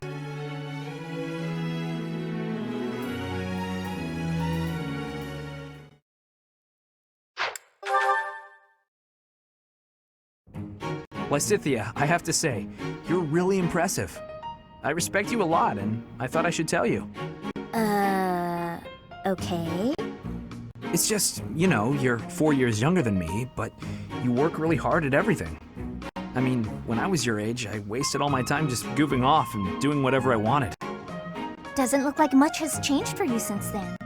Lysithea, I have to say, you're really impressive. I respect you a lot, and I thought I should tell you. Okay. It's just, you know, you're 4 years younger than me, but you work really hard at everything. I mean, when I was your age, I wasted all my time just goofing off and doing whatever I wanted. Doesn't look like much has changed for you since then.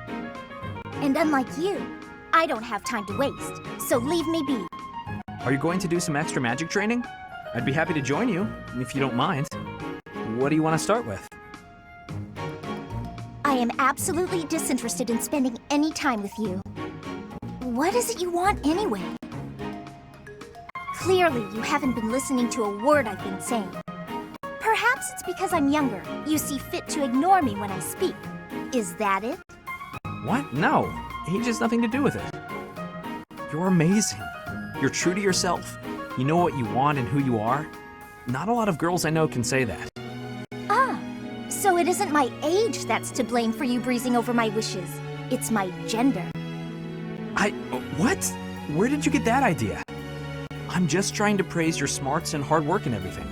And unlike you, I don't have time to waste, so leave me be. Are you going to do some extra magic training? I'd be happy to join you, if you don't mind. What do you want to start with? I am absolutely disinterested in spending any time with you. What is it you want anyway? Clearly, you haven't been listening to a word I've been saying. Perhaps it's because I'm younger. You see fit to ignore me when I speak. Is that it? What? No. Age has nothing to do with it. You're amazing. You're true to yourself. You know what you want and who you are. Not a lot of girls I know can say that. Ah, so it isn't my age that's to blame for you breezing over my wishes. It's my gender. What? Where did you get that idea? I'm just trying to praise your smarts and hard work and everything.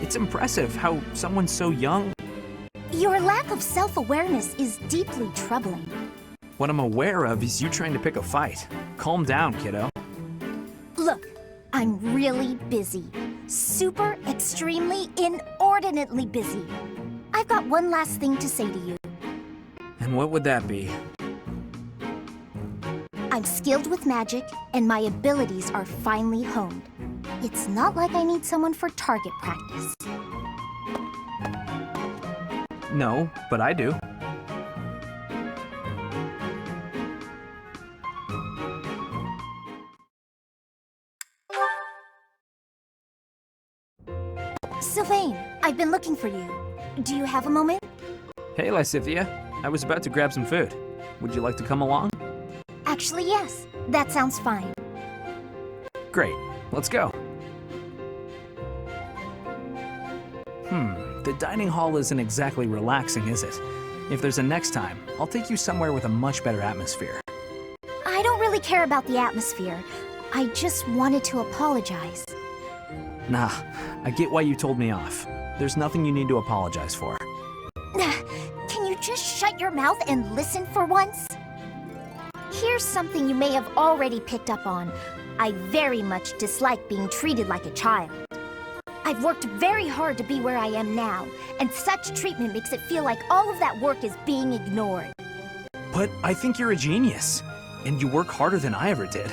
It's impressive how someone so young... Your lack of self-awareness is deeply troubling. What I'm aware of is you trying to pick a fight. Calm down, kiddo. Look, I'm really busy. Super, extremely, inordinately busy. I've got one last thing to say to you. And what would that be? I'm skilled with magic, and my abilities are finely honed. It's not like I need someone for target practice. No, but I do. Sylvain, I've been looking for you. Do you have a moment? Hey, Lysithea. I was about to grab some food. Would you like to come along? Actually, yes. That sounds fine. Great. Let's go. The dining hall isn't exactly relaxing, is it? If there's a next time, I'll take you somewhere with a much better atmosphere. I don't really care about the atmosphere. I just wanted to apologize. Nah, I get why you told me off. There's nothing you need to apologize for. Can you just shut your mouth and listen for once? Here's something you may have already picked up on. I very much dislike being treated like a child. I've worked very hard to be where I am now, and such treatment makes it feel like all of that work is being ignored. But I think you're a genius, and you work harder than I ever did.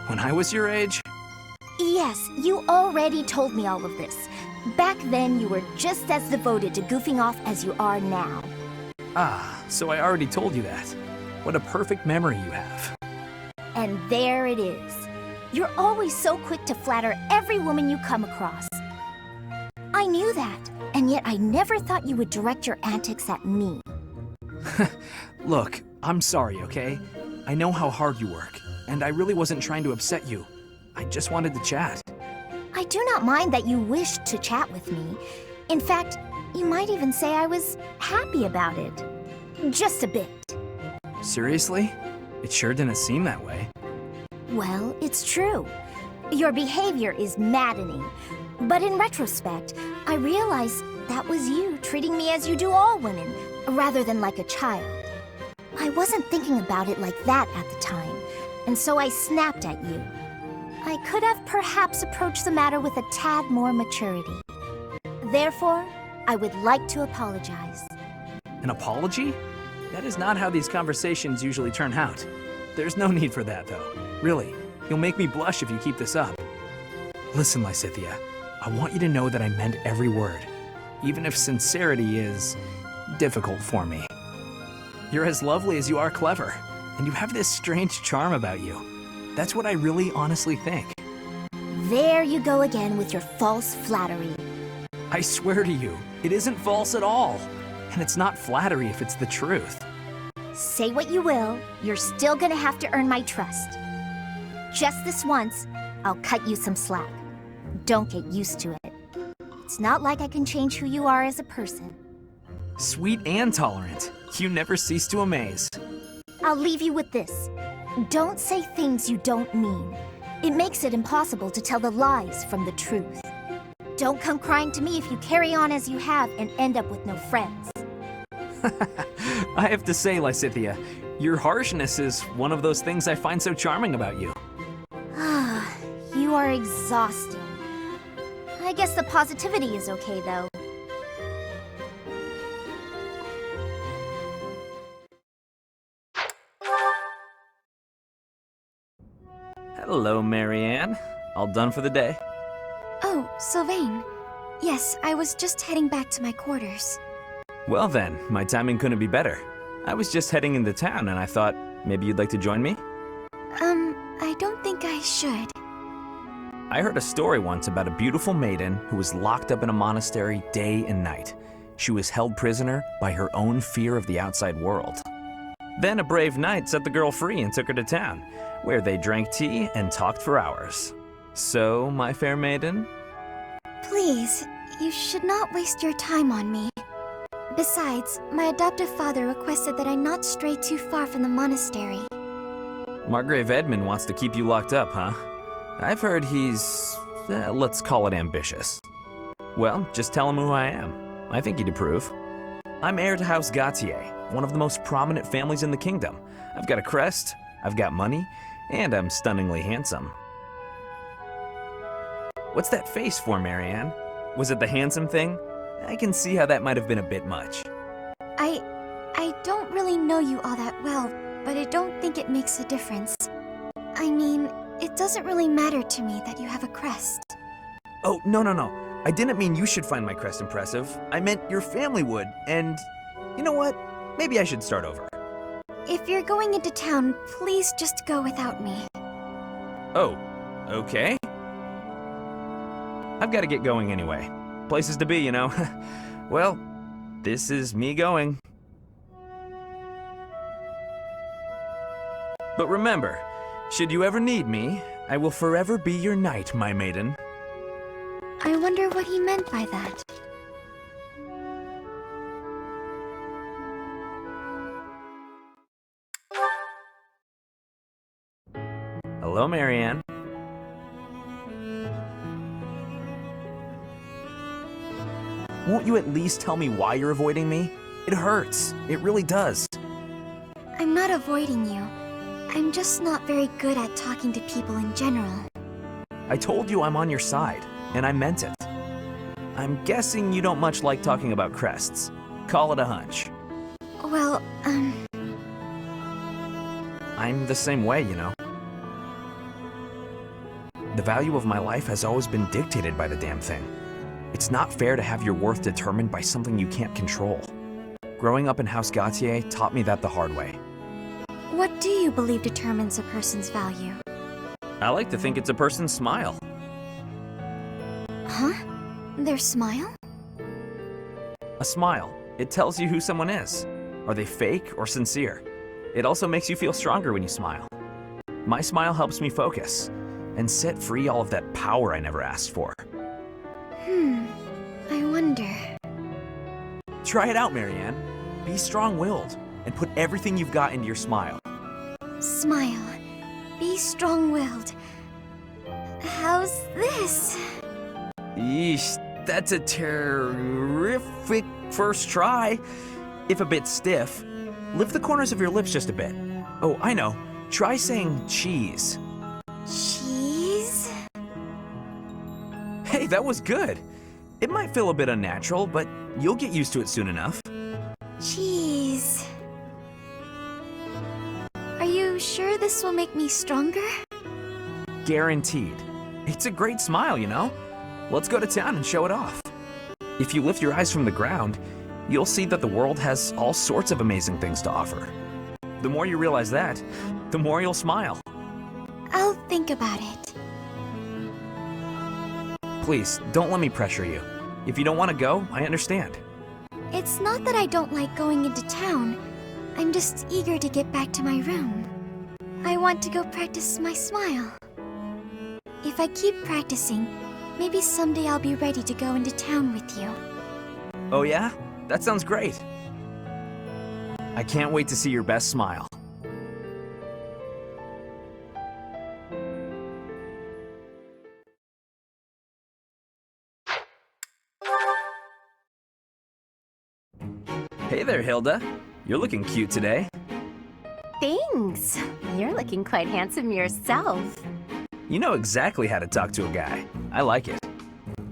When I was your age... Yes, you already told me all of this. Back then, you were just as devoted to goofing off as you are now. Ah, so I already told you that. What a perfect memory you have. And there it is. You're always so quick to flatter every woman you come across. I knew that, and yet I never thought you would direct your antics at me. Look, I'm sorry, okay? I know how hard you work, and I really wasn't trying to upset you. I just wanted to chat. I do not mind that you wished to chat with me. In fact, you might even say I was happy about it. Just a bit. Seriously? It sure didn't seem that way. Well, it's true. Your behavior is maddening. But in retrospect, I realize that was you treating me as you do all women, rather than like a child. I wasn't thinking about it like that at the time, and so I snapped at you. I could have perhaps approached the matter with a tad more maturity. Therefore, I would like to apologize. An apology? That is not how these conversations usually turn out. There's no need for that, though. Really, you'll make me blush if you keep this up. Listen, Lysithea, I want you to know that I meant every word, even if sincerity is difficult for me. You're as lovely as you are clever, and you have this strange charm about you. That's what I really honestly think. There you go again with your false flattery. I swear to you, it isn't false at all. And it's not flattery if it's the truth. Say what you will, you're still gonna have to earn my trust. Just this once, I'll cut you some slack. Don't get used to it. It's not like I can change who you are as a person. Sweet and tolerant. You never cease to amaze. I'll leave you with this. Don't say things you don't mean. It makes it impossible to tell the lies from the truth. Don't come crying to me if you carry on as you have and end up with no friends. I have to say, Lysithea, your harshness is one of those things I find so charming about you. Ah, you are exhausting. I guess the positivity is okay, though. Hello, Marianne. All done for the day? Oh, Sylvain. Yes, I was just heading back to my quarters. Well then, my timing couldn't be better. I was just heading into town and I thought maybe you'd like to join me? I don't think I should. I heard a story once about a beautiful maiden who was locked up in a monastery day and night. She was held prisoner by her own fear of the outside world. Then a brave knight set the girl free and took her to town, where they drank tea and talked for hours. So, my fair maiden? Please, you should not waste your time on me. Besides, my adoptive father requested that I not stray too far from the monastery. Margrave Edmund wants to keep you locked up, huh? I've heard he's, let's call it ambitious. Well, just tell him who I am. I think he'd approve. I'm heir to House Gautier, one of the most prominent families in the kingdom. I've got a crest, I've got money, and I'm stunningly handsome. What's that face for, Marianne? Was it the handsome thing? I can see how that might have been a bit much. I don't really know you all that well, but I don't think it makes a difference. I mean, it doesn't really matter to me that you have a crest. Oh, no. I didn't mean you should find my crest impressive. I meant your family would, and you know what? Maybe I should start over. If you're going into town, please just go without me. Oh, okay. I've got to get going anyway. Places to be, you know. Well, this is me going. But remember, should you ever need me, I will forever be your knight, my maiden. I wonder what he meant by that. Hello, Marianne. Won't you at least tell me why you're avoiding me? It hurts. It really does. I'm not avoiding you. I'm just not very good at talking to people in general. I told you I'm on your side, and I meant it. I'm guessing you don't much like talking about crests. Call it a hunch. Well, I'm the same way, you know. The value of my life has always been dictated by the damn thing. It's not fair to have your worth determined by something you can't control. Growing up in House Gautier taught me that the hard way. What do you believe determines a person's value? I like to think it's a person's smile. Huh? Their smile? A smile. It tells you who someone is. Are they fake or sincere? It also makes you feel stronger when you smile. My smile helps me focus and set free all of that power I never asked for. I wonder. Try it out, Marianne. Be strong-willed and put everything you've got into your smile. smile. Be strong-willed. How's this? Yeesh, that's a terrific first try. If a bit stiff, lift the corners of your lips just a bit. Oh, I know. Try saying cheese. Cheese? Hey, that was good. It might feel a bit unnatural, but you'll get used to it soon enough. Cheese. Are you sure this will make me stronger? Guaranteed. It's a great smile, you know? Let's go to town and show it off. If you lift your eyes from the ground, you'll see that the world has all sorts of amazing things to offer. The more you realize that, the more you'll smile. I'll think about it. Please, don't let me pressure you. If you don't want to go, I understand. It's not that I don't like going into town. I'm just eager to get back to my room. I want to go practice my smile. If I keep practicing, maybe someday I'll be ready to go into town with you. Oh yeah? That sounds great. I can't wait to see your best smile. Hey there, Hilda. You're looking cute today. Thanks. You're looking quite handsome yourself. You know exactly how to talk to a guy. I like it.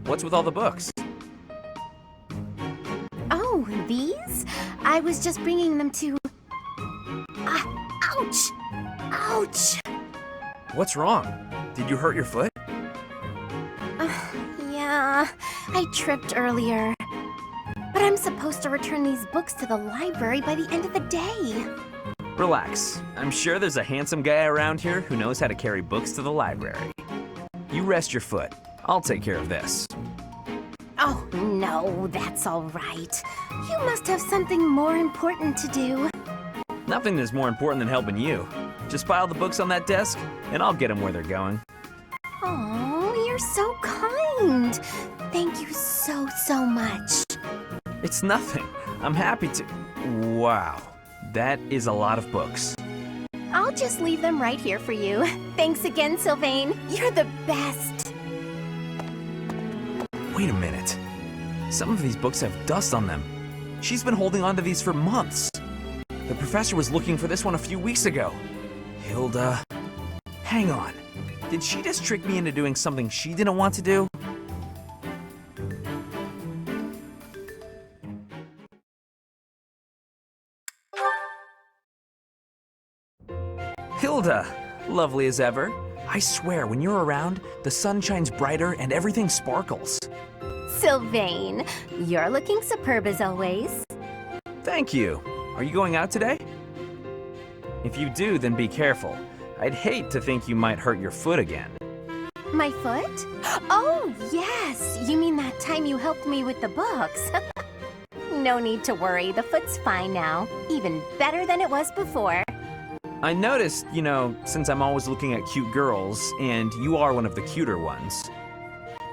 What's with all the books? Oh, these? I was just bringing them to... ouch! Ouch! What's wrong? Did you hurt your foot? Yeah, I tripped earlier. But I'm supposed to return these books to the library by the end of the day. Relax. I'm sure there's a handsome guy around here who knows how to carry books to the library. You rest your foot. I'll take care of this. Oh, no, that's all right. You must have something more important to do. Nothing is more important than helping you. Just pile the books on that desk, and I'll get them where they're going. Oh, you're so kind. Thank you so, so much. It's nothing. I'm happy to... Wow. That is a lot of books. I'll just leave them right here for you. Thanks again, Sylvain. You're the best. Wait a minute. Some of these books have dust on them. She's been holding on to these for months. The professor was looking for this one a few weeks ago. Hilda... Hang on. Did she just trick me into doing something she didn't want to do? Hilda! Lovely as ever. I swear, when you're around, the sun shines brighter and everything sparkles. Sylvain, you're looking superb as always. Thank you. Are you going out today? If you do, then be careful. I'd hate to think you might hurt your foot again. My foot? Oh, yes. You mean that time you helped me with the books. No need to worry. The foot's fine now. Even better than it was before. I noticed, you know, since I'm always looking at cute girls, and you are one of the cuter ones,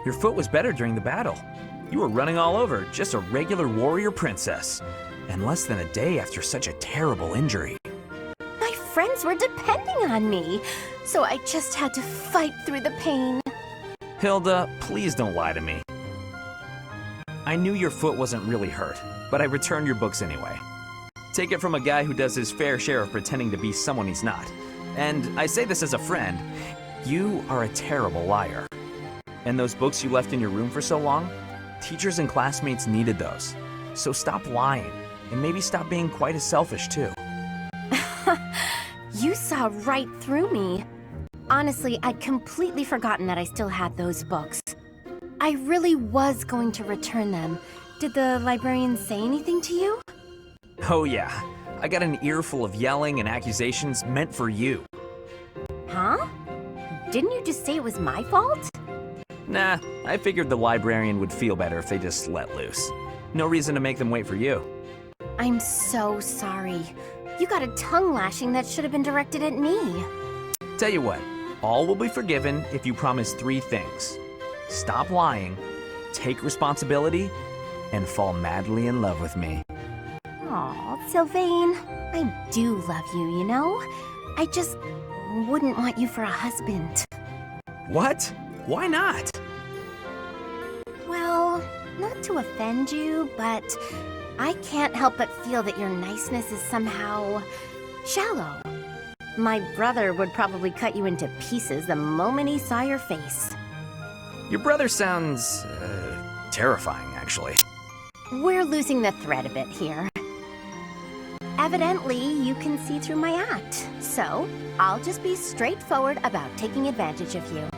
your foot was better during the battle. You were running all over, just a regular warrior princess, and less than a day after such a terrible injury. My friends were depending on me, so I just had to fight through the pain. Hilda, please don't lie to me. I knew your foot wasn't really hurt, but I returned your books anyway. Take it from a guy who does his fair share of pretending to be someone he's not. And I say this as a friend, you are a terrible liar. And those books you left in your room for so long, teachers and classmates needed those. So stop lying, and maybe stop being quite as selfish too. You saw right through me. Honestly, I'd completely forgotten that I still had those books. I really was going to return them. Did the librarian say anything to you? Oh yeah, I got an earful of yelling and accusations meant for you. Huh? Didn't you just say it was my fault? Nah, I figured the librarian would feel better if they just let loose. No reason to make them wait for you. I'm so sorry. You got a tongue lashing that should have been directed at me. Tell you what, all will be forgiven if you promise 3 things. Stop lying, take responsibility, and fall madly in love with me. Aw, Sylvain, I do love you, you know? I just wouldn't want you for a husband. What? Why not? Well, not to offend you, but I can't help but feel that your niceness is somehow shallow. My brother would probably cut you into pieces the moment he saw your face. Your brother sounds, terrifying, actually. We're losing the thread a bit here. Evidently, you can see through my act, so I'll just be straightforward about taking advantage of you.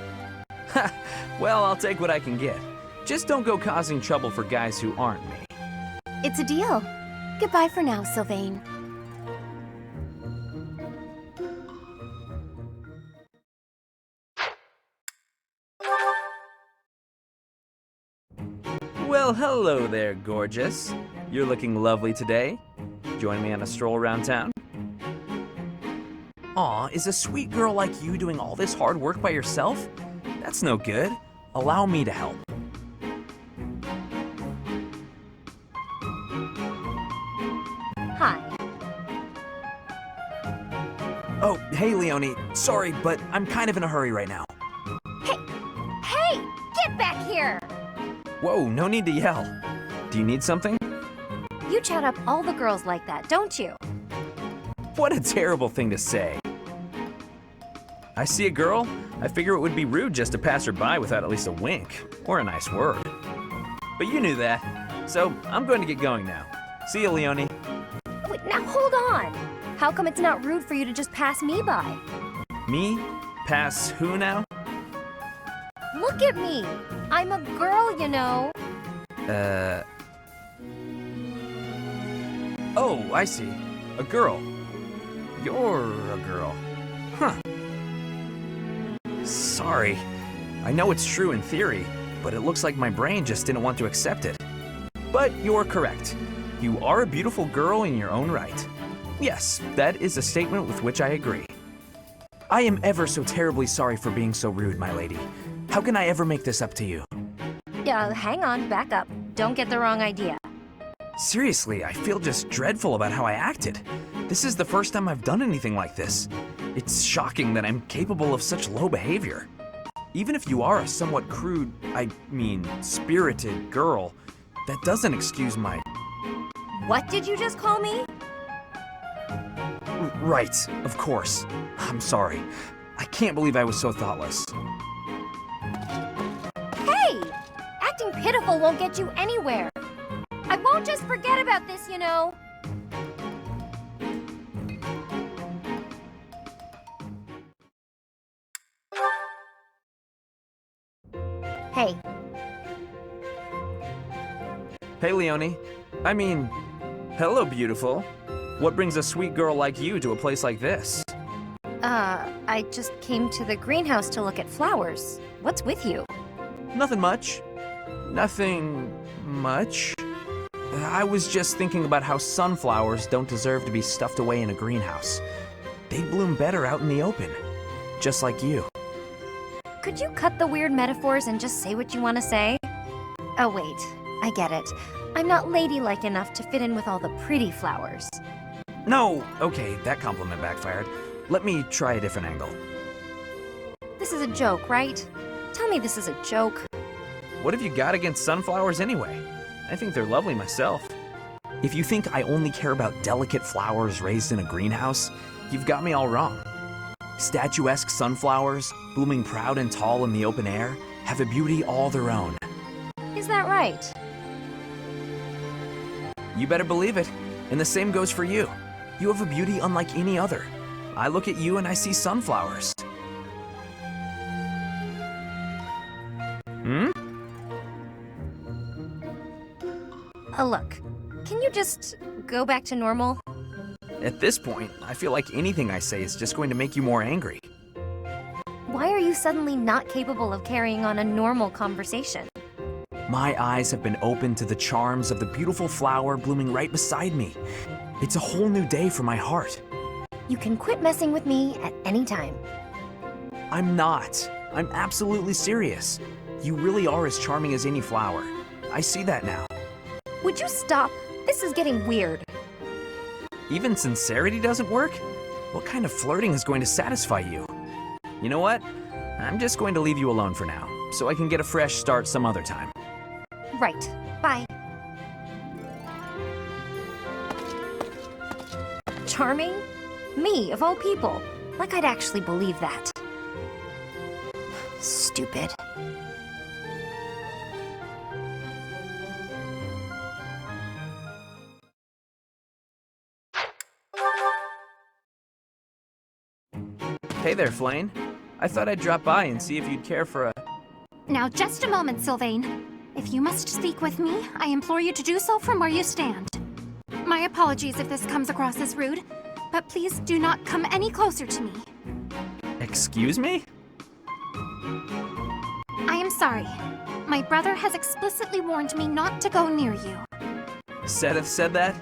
Ha! Well, I'll take what I can get. Just don't go causing trouble for guys who aren't me. It's a deal. Goodbye for now, Sylvain. Well, hello there, gorgeous. You're looking lovely today. Join me on a stroll around town? Aw, is a sweet girl like you doing all this hard work by yourself? That's no good. Allow me to help. Hi. Oh, hey, Leonie. Sorry, but I'm kind of in a hurry right now. Hey! Get back here! Whoa, no need to yell. Do you need something? You chat up all the girls like that, don't you? What a terrible thing to say. I see a girl, I figure it would be rude just to pass her by without at least a wink or a nice word. But you knew that, so I'm going to get going now. See you, Leonie. Wait, now hold on. How come it's not rude for you to just pass me by? Me? Pass who now? Look at me. I'm a girl, you know. Oh, I see. A girl. You're a girl. Huh. Sorry. I know it's true in theory, but it looks like my brain just didn't want to accept it. But you're correct. You are a beautiful girl in your own right. Yes, that is a statement with which I agree. I am ever so terribly sorry for being so rude, my lady. How can I ever make this up to you? Yeah, hang on, back up. Don't get the wrong idea. Seriously, I feel just dreadful about how I acted. This is the first time I've done anything like this. It's shocking that I'm capable of such low behavior. Even if you are a somewhat crude, spirited girl, that doesn't excuse my... What did you just call me? Right, of course. I'm sorry. I can't believe I was so thoughtless. Hey! Acting pitiful won't get you anywhere. I won't just forget about this, you know. Hey. Hey, Leonie. Hello, beautiful. What brings a sweet girl like you to a place like this? I just came to the greenhouse to look at flowers. What's with you? Nothing much. Nothing much. I was just thinking about how sunflowers don't deserve to be stuffed away in a greenhouse. They bloom better out in the open, just like you. Could you cut the weird metaphors and just say what you want to say? Oh wait, I get it. I'm not ladylike enough to fit in with all the pretty flowers. No, okay, that compliment backfired. Let me try a different angle. This is a joke, right? Tell me this is a joke. What have you got against sunflowers anyway? I think they're lovely myself. If you think I only care about delicate flowers raised in a greenhouse, you've got me all wrong. Statuesque sunflowers, blooming proud and tall in the open air, have a beauty all their own. Is that right? You better believe it. And the same goes for you. You have a beauty unlike any other. I look at you and I see sunflowers. Look, can you just go back to normal? At this point, I feel like anything I say is just going to make you more angry. Why are you suddenly not capable of carrying on a normal conversation? My eyes have been opened to the charms of the beautiful flower blooming right beside me. It's a whole new day for my heart. You can quit messing with me at any time. I'm not. I'm absolutely serious. You really are as charming as any flower. I see that now. Would you stop? This is getting weird. Even sincerity doesn't work? What kind of flirting is going to satisfy you? You know what? I'm just going to leave you alone for now, so I can get a fresh start some other time. Right. Bye. Charming? Me, of all people. Like I'd actually believe that. Stupid. Hey there, Flayn. I thought I'd drop by and see if you'd care for a... Now, just a moment, Sylvain. If you must speak with me, I implore you to do so from where you stand. My apologies if this comes across as rude, but please do not come any closer to me. Excuse me? I am sorry. My brother has explicitly warned me not to go near you. Sedith said that?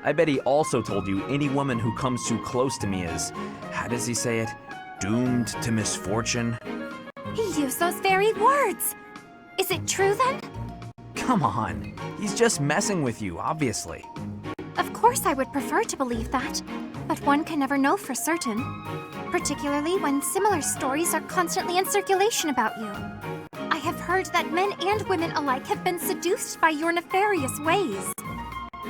I bet he also told you any woman who comes too close to me is, how does he say it? Doomed to misfortune? He used those very words. Is it true then? Come on. He's just messing with you, obviously. Of course I would prefer to believe that, but one can never know for certain. Particularly when similar stories are constantly in circulation about you. I have heard that men and women alike have been seduced by your nefarious ways.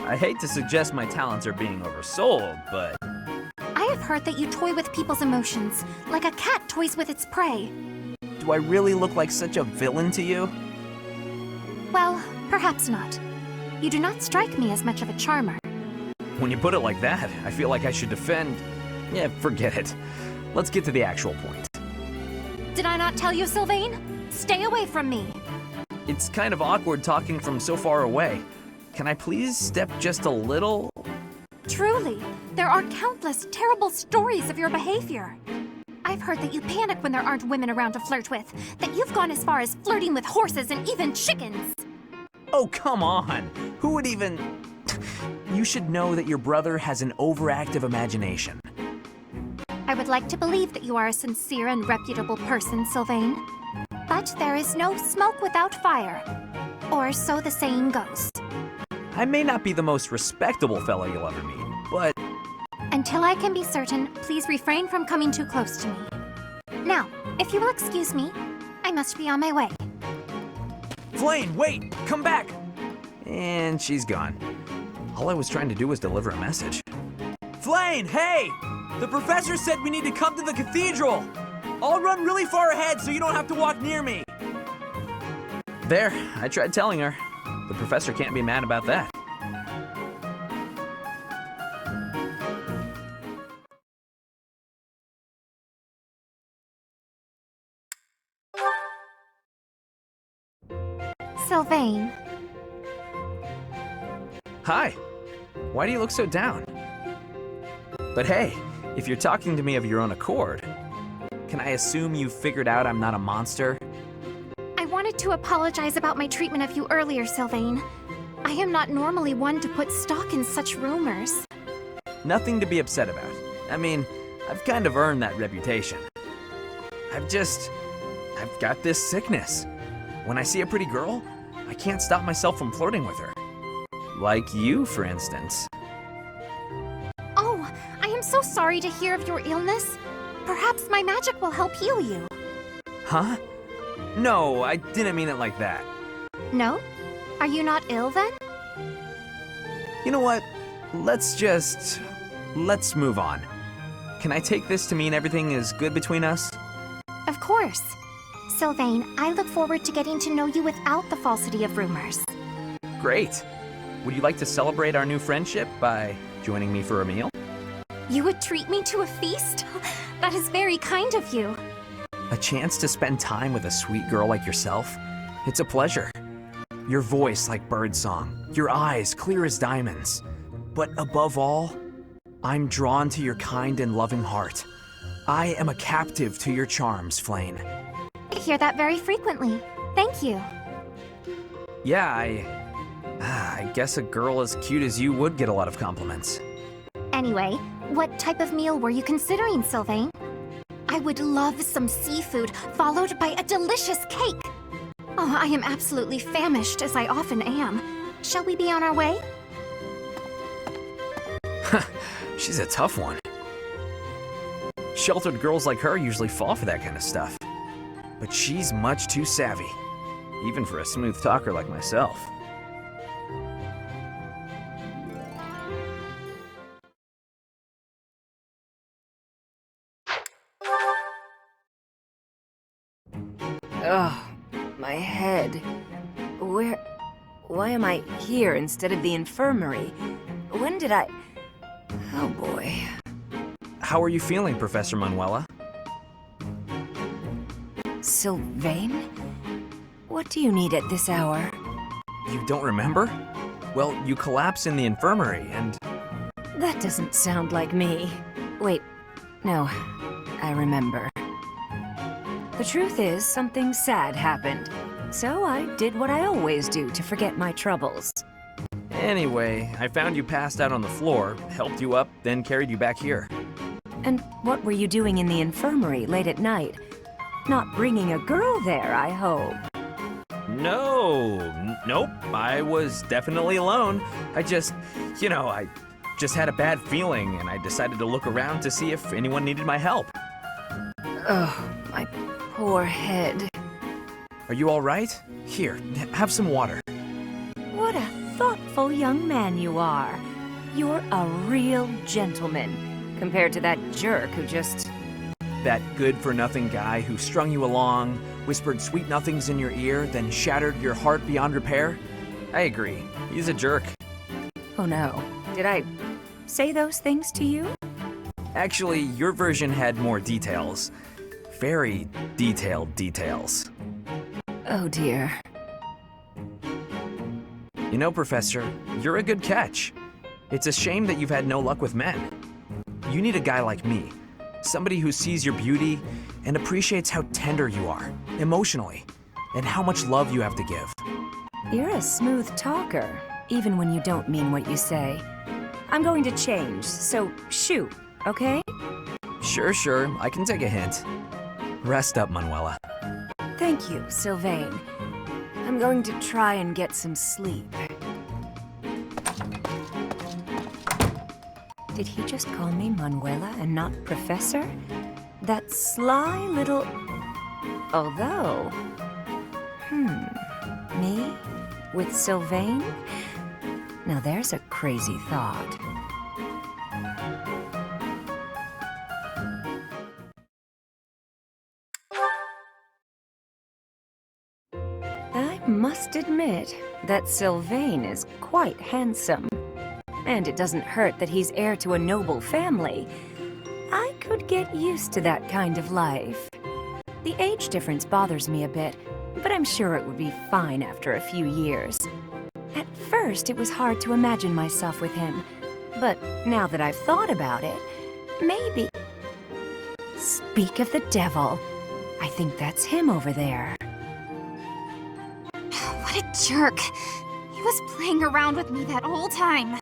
I hate to suggest my talents are being oversold, but... I have heard that you toy with people's emotions, like a cat toys with its prey. Do I really look like such a villain to you? Well, perhaps not. You do not strike me as much of a charmer. When you put it like that, I feel like I should defend... Yeah, forget it. Let's get to the actual point. Did I not tell you, Sylvain? Stay away from me. It's kind of awkward talking from so far away. Can I please step just a little? Truly, there are countless terrible stories of your behavior. I've heard that you panic when there aren't women around to flirt with, that you've gone as far as flirting with horses and even chickens. Oh, come on. Who would even... You should know that your brother has an overactive imagination. I would like to believe that you are a sincere and reputable person, Sylvain. But there is no smoke without fire. Or so the saying goes. I may not be the most respectable fellow you'll ever meet, but... Until I can be certain, please refrain from coming too close to me. Now, if you will excuse me, I must be on my way. Flayn, wait! Come back! And she's gone. All I was trying to do was deliver a message. Flayn, hey! The professor said we need to come to the cathedral! I'll run really far ahead so you don't have to walk near me! There, I tried telling her. The professor can't be mad about that. Sylvain. Hi. Why do you look so down? But hey, if you're talking to me of your own accord, can I assume you figured out I'm not a monster? I wanted to apologize about my treatment of you earlier, Sylvain. I am not normally one to put stock in such rumors. Nothing to be upset about. I mean, I've kind of earned that reputation. I've got this sickness. When I see a pretty girl, I can't stop myself from flirting with her. Like you, for instance. Oh, I am so sorry to hear of your illness. Perhaps my magic will help heal you. Huh? No, I didn't mean it like that. No? Are you not ill then? You know what? Let's move on. Can I take this to mean everything is good between us? Of course. Sylvain, I look forward to getting to know you without the falsity of rumors. Great. Would you like to celebrate our new friendship by joining me for a meal? You would treat me to a feast? That is very kind of you. A chance to spend time with a sweet girl like yourself? It's a pleasure. Your voice like birdsong, your eyes clear as diamonds. But above all, I'm drawn to your kind and loving heart. I am a captive to your charms, Flayn. I hear that very frequently. Thank you. Yeah, I guess a girl as cute as you would get a lot of compliments. Anyway, what type of meal were you considering, Sylvain? I would love some seafood, followed by a delicious cake. Oh, I am absolutely famished, as I often am. Shall we be on our way? She's a tough one. Sheltered girls like her usually fall for that kind of stuff. But she's much too savvy, even for a smooth talker like myself. Ugh, my head. Why am I here instead of the infirmary? When did I... Oh boy. How are you feeling, Professor Manuela? Sylvain? What do you need at this hour? You don't remember? Well, you collapsed in the infirmary and... That doesn't sound like me. Wait, no, I remember. The truth is, something sad happened. So I did what I always do to forget my troubles. Anyway, I found you passed out on the floor, helped you up, then carried you back here. And what were you doing in the infirmary late at night? Not bringing a girl there, I hope. Nope, I was definitely alone. I just had a bad feeling and I decided to look around to see if anyone needed my help. Oh, my poor head. Are you all right? Here, have some water. What a thoughtful young man you are. You're a real gentleman, compared to that jerk who just... That good-for-nothing guy who strung you along, whispered sweet nothings in your ear, then shattered your heart beyond repair? I agree. He's a jerk. Oh no. Did I say those things to you? Actually, your version had more details. Very detailed details. Oh dear. You know, Professor, you're a good catch. It's a shame that you've had no luck with men. You need a guy like me. Somebody who sees your beauty and appreciates how tender you are, emotionally, and how much love you have to give. You're a smooth talker, even when you don't mean what you say. I'm going to change, so shoot, okay? Sure, I can take a hint. Rest up, Manuela. Thank you, Sylvain. I'm going to try and get some sleep. Did he just call me Manuela and not Professor? That sly little... Although... Me? With Sylvain? Now there's a crazy thought. I must admit that Sylvain is quite handsome. And it doesn't hurt that he's heir to a noble family. I could get used to that kind of life. The age difference bothers me a bit, but I'm sure it would be fine after a few years. At first, it was hard to imagine myself with him, but now that I've thought about it, maybe... Speak of the devil. I think that's him over there. What a jerk. He was playing around with me that whole time.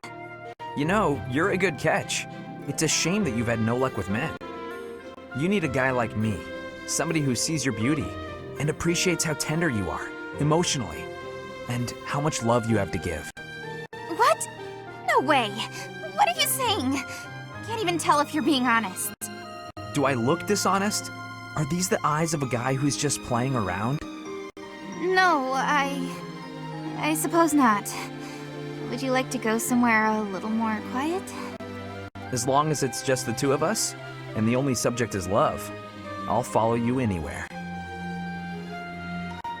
You know, you're a good catch. It's a shame that you've had no luck with men. You need a guy like me, somebody who sees your beauty and appreciates how tender you are, emotionally, and how much love you have to give. What? No way. What are you saying? Can't even tell if you're being honest. Do I look dishonest? Are these the eyes of a guy who's just playing around? No, I suppose not. Would you like to go somewhere a little more quiet? As long as it's just the two of us, and the only subject is love, I'll follow you anywhere.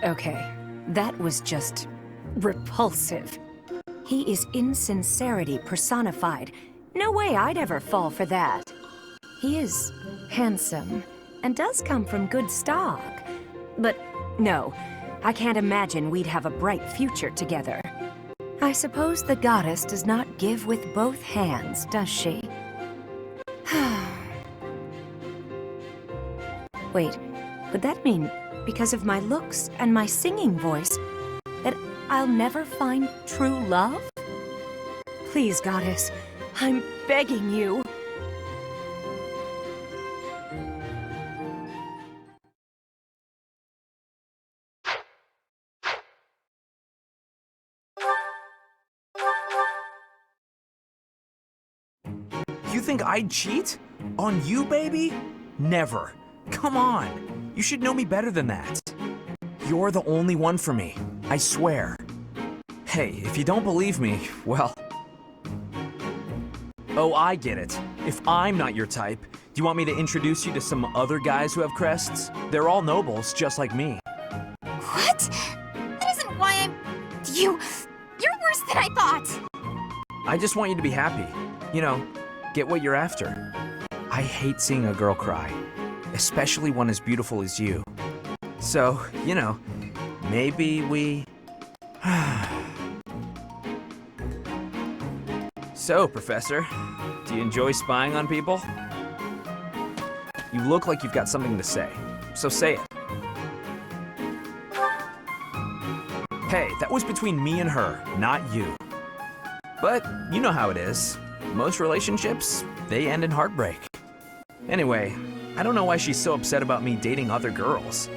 Okay, that was just repulsive. He is insincerity personified. No way I'd ever fall for that. He is handsome and does come from good stock. But no, I can't imagine we'd have a bright future together. I suppose the goddess does not give with both hands, does she? Wait, would that mean, because of my looks and my singing voice, that I'll never find true love? Please, goddess, I'm begging you. You think I'd cheat? On you, baby? Never. Come on. You should know me better than that. You're the only one for me. I swear. Hey, if you don't believe me, well... Oh, I get it. If I'm not your type, do you want me to introduce you to some other guys who have crests? They're all nobles, just like me. What? That isn't why I'm... You're worse than I thought! I just want you to be happy. You know, get what you're after. I hate seeing a girl cry, especially one as beautiful as you. So, you know, maybe we... So, Professor, do you enjoy spying on people? You look like you've got something to say, so say it. Hey, that was between me and her, not you. But you know how it is. Most relationships, they end in heartbreak. Anyway, I don't know why she's so upset about me dating other girls.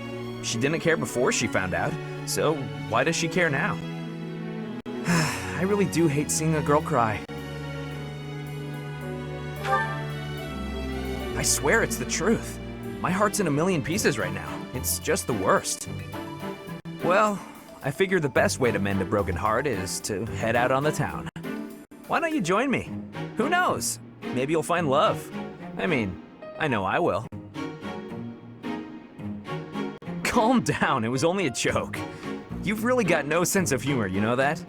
She didn't care before she found out, so why does she care now? I really do hate seeing a girl cry. I swear it's the truth. My heart's in a million pieces right now. It's just the worst. Well, I figure the best way to mend a broken heart is to head out on the town. Why don't you join me? Who knows? Maybe you'll find love. I mean, I know I will. Calm down, it was only a joke. You've really got no sense of humor, you know that?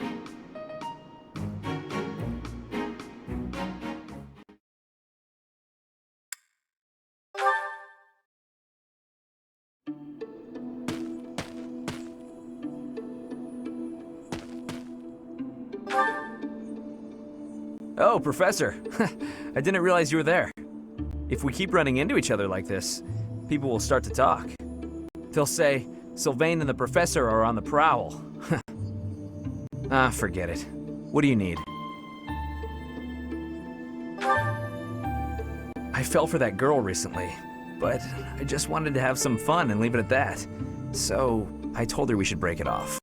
Oh, Professor. I didn't realize you were there. If we keep running into each other like this, people will start to talk. They'll say, Sylvain and the Professor are on the prowl. Ah, forget it. What do you need? I fell for that girl recently, but I just wanted to have some fun and leave it at that. So I told her we should break it off.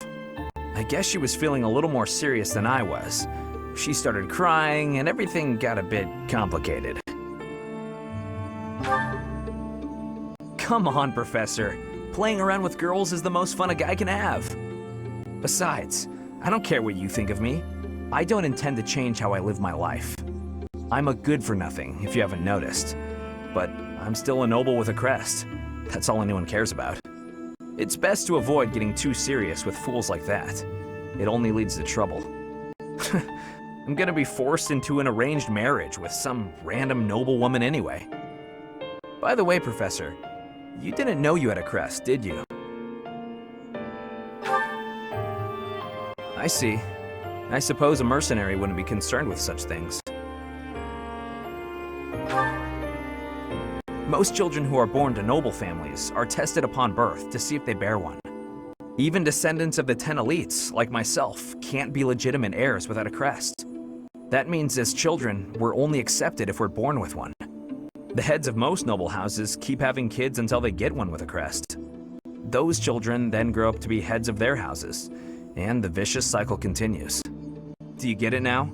I guess she was feeling a little more serious than I was. She started crying, and everything got a bit complicated. Come on, Professor. Playing around with girls is the most fun a guy can have. Besides, I don't care what you think of me. I don't intend to change how I live my life. I'm a good-for-nothing, if you haven't noticed. But I'm still a noble with a crest. That's all anyone cares about. It's best to avoid getting too serious with fools like that. It only leads to trouble. I'm gonna be forced into an arranged marriage with some random noble woman anyway. By the way, Professor, you didn't know you had a crest, did you? I see. I suppose a mercenary wouldn't be concerned with such things. Most children who are born to noble families are tested upon birth to see if they bear one. Even descendants of the 10 elites, like myself, can't be legitimate heirs without a crest. That means as children, we're only accepted if we're born with one. The heads of most noble houses keep having kids until they get one with a crest. Those children then grow up to be heads of their houses, and the vicious cycle continues. Do you get it now?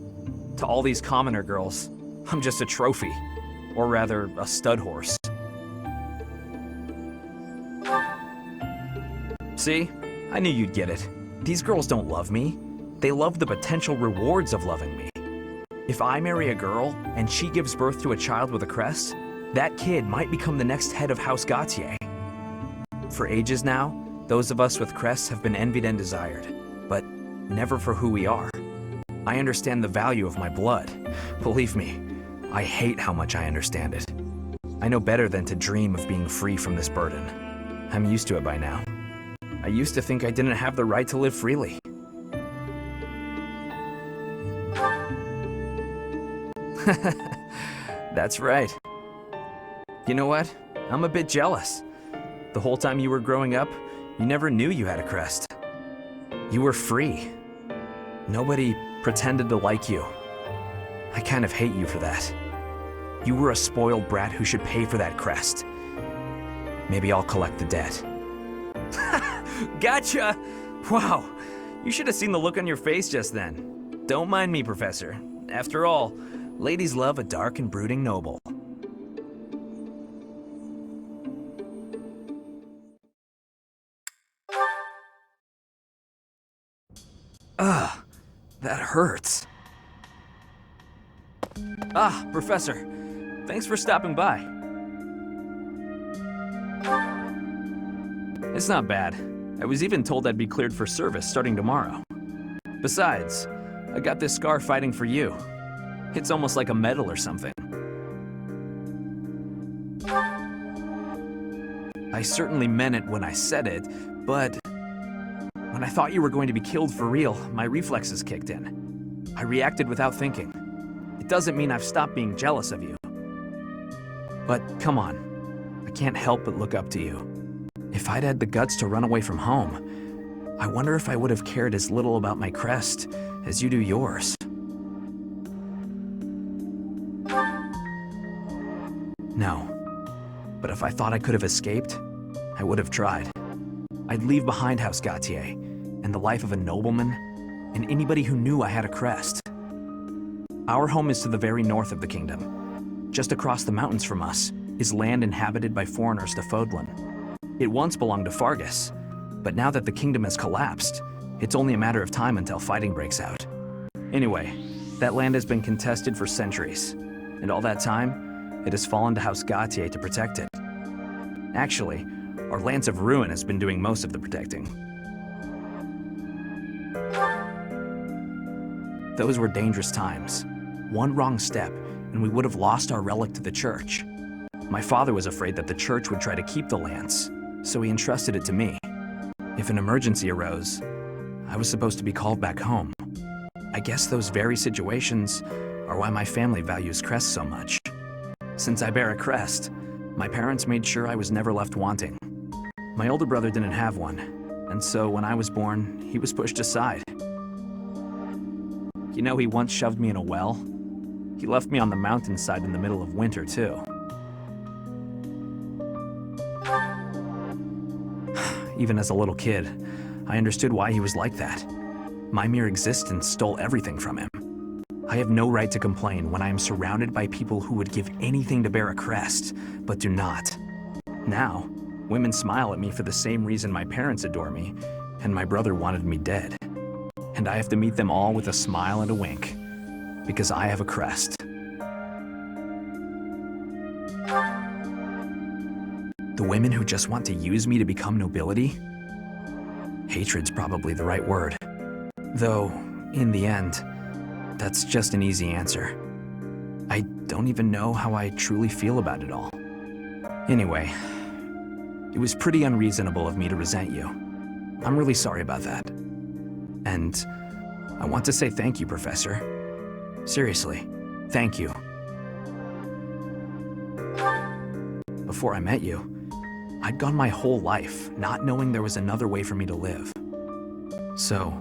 To all these commoner girls, I'm just a trophy, or rather, a stud horse. See? I knew you'd get it. These girls don't love me. They love the potential rewards of loving me. If I marry a girl and she gives birth to a child with a crest, that kid might become the next head of House Gautier. For ages now, those of us with crests have been envied and desired, but never for who we are. I understand the value of my blood. Believe me, I hate how much I understand it. I know better than to dream of being free from this burden. I'm used to it by now. I used to think I didn't have the right to live freely. That's right. You know what? I'm a bit jealous. The whole time you were growing up, you never knew you had a crest. You were free. Nobody pretended to like you. I kind of hate you for that. You were a spoiled brat who should pay for that crest. Maybe I'll collect the debt. Gotcha! Wow, you should have seen the look on your face just then. Don't mind me, Professor. After all, ladies love a dark and brooding noble. Ugh, that hurts. Ah, Professor. Thanks for stopping by. It's not bad. I was even told I'd be cleared for service starting tomorrow. Besides, I got this scar fighting for you. It's almost like a medal or something. I certainly meant it when I said it, but when I thought you were going to be killed for real, my reflexes kicked in. I reacted without thinking. It doesn't mean I've stopped being jealous of you. But come on, I can't help but look up to you. If I'd had the guts to run away from home, I wonder if I would have cared as little about my crest as you do yours. No. But if I thought I could have escaped, I would have tried. I'd leave behind House Gautier, and the life of a nobleman, and anybody who knew I had a crest. Our home is to the very north of the kingdom. Just across the mountains from us is land inhabited by foreigners to Fodlan. It once belonged to Fargus, but now that the kingdom has collapsed, it's only a matter of time until fighting breaks out. Anyway, that land has been contested for centuries, and all that time, it has fallen to House Gautier to protect it. Actually, our Lance of Ruin has been doing most of the protecting. Those were dangerous times. One wrong step, and we would have lost our relic to the church. My father was afraid that the church would try to keep the lance, so he entrusted it to me. If an emergency arose, I was supposed to be called back home. I guess those very situations are why my family values crests so much. Since I bear a crest, my parents made sure I was never left wanting. My older brother didn't have one, and so when I was born, he was pushed aside. You know, he once shoved me in a well. He left me on the mountainside in the middle of winter, too. Even as a little kid, I understood why he was like that. My mere existence stole everything from him. I have no right to complain when I am surrounded by people who would give anything to bear a crest, but do not. Now, women smile at me for the same reason my parents adore me, and my brother wanted me dead. And I have to meet them all with a smile and a wink, because I have a crest. The women who just want to use me to become nobility? Hatred's probably the right word. Though, in the end, that's just an easy answer. I don't even know how I truly feel about it all. Anyway, it was pretty unreasonable of me to resent you. I'm really sorry about that. And I want to say thank you, Professor. Seriously, thank you. Before I met you, I'd gone my whole life not knowing there was another way for me to live. So,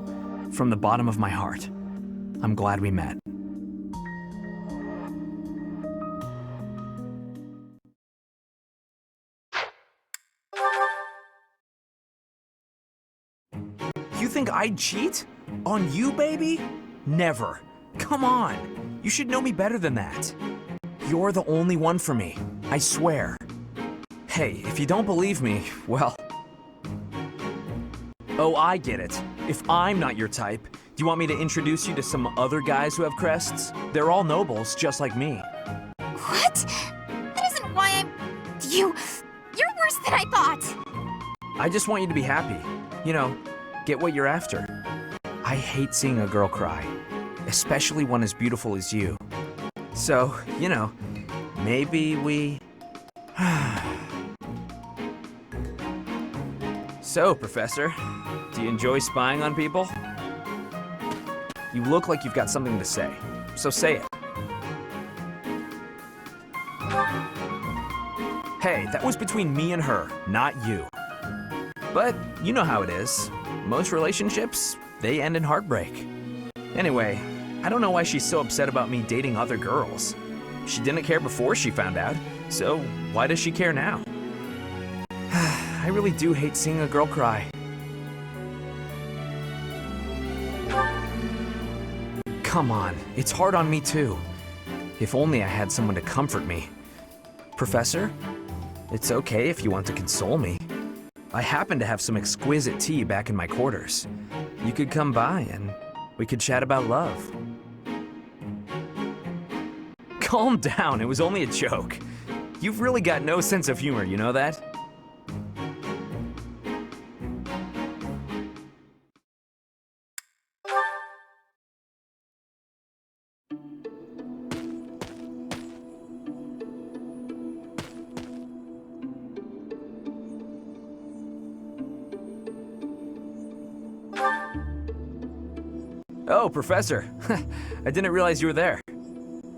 from the bottom of my heart, I'm glad we met. You think I'd cheat? On you, baby? Never. Come on. You should know me better than that. You're the only one for me. I swear. Hey, if you don't believe me, well... Oh, I get it. If I'm not your type, do you want me to introduce you to some other guys who have crests? They're all nobles, just like me. What? That isn't why I'm... You're worse than I thought! I just want you to be happy. You know, get what you're after. I hate seeing a girl cry, especially one as beautiful as you. So, you know, maybe we... So, Professor, do you enjoy spying on people? You look like you've got something to say, so say it. Hey, that was between me and her, not you. But you know how it is. Most relationships, they end in heartbreak. Anyway, I don't know why she's so upset about me dating other girls. She didn't care before she found out, so why does she care now? I really do hate seeing a girl cry. Come on, it's hard on me too. If only I had someone to comfort me. Professor, it's okay if you want to console me. I happen to have some exquisite tea back in my quarters. You could come by and We could chat about love. Calm down, it was only a joke. You've really got no sense of humor, you know that? Oh, Professor. I didn't realize you were there.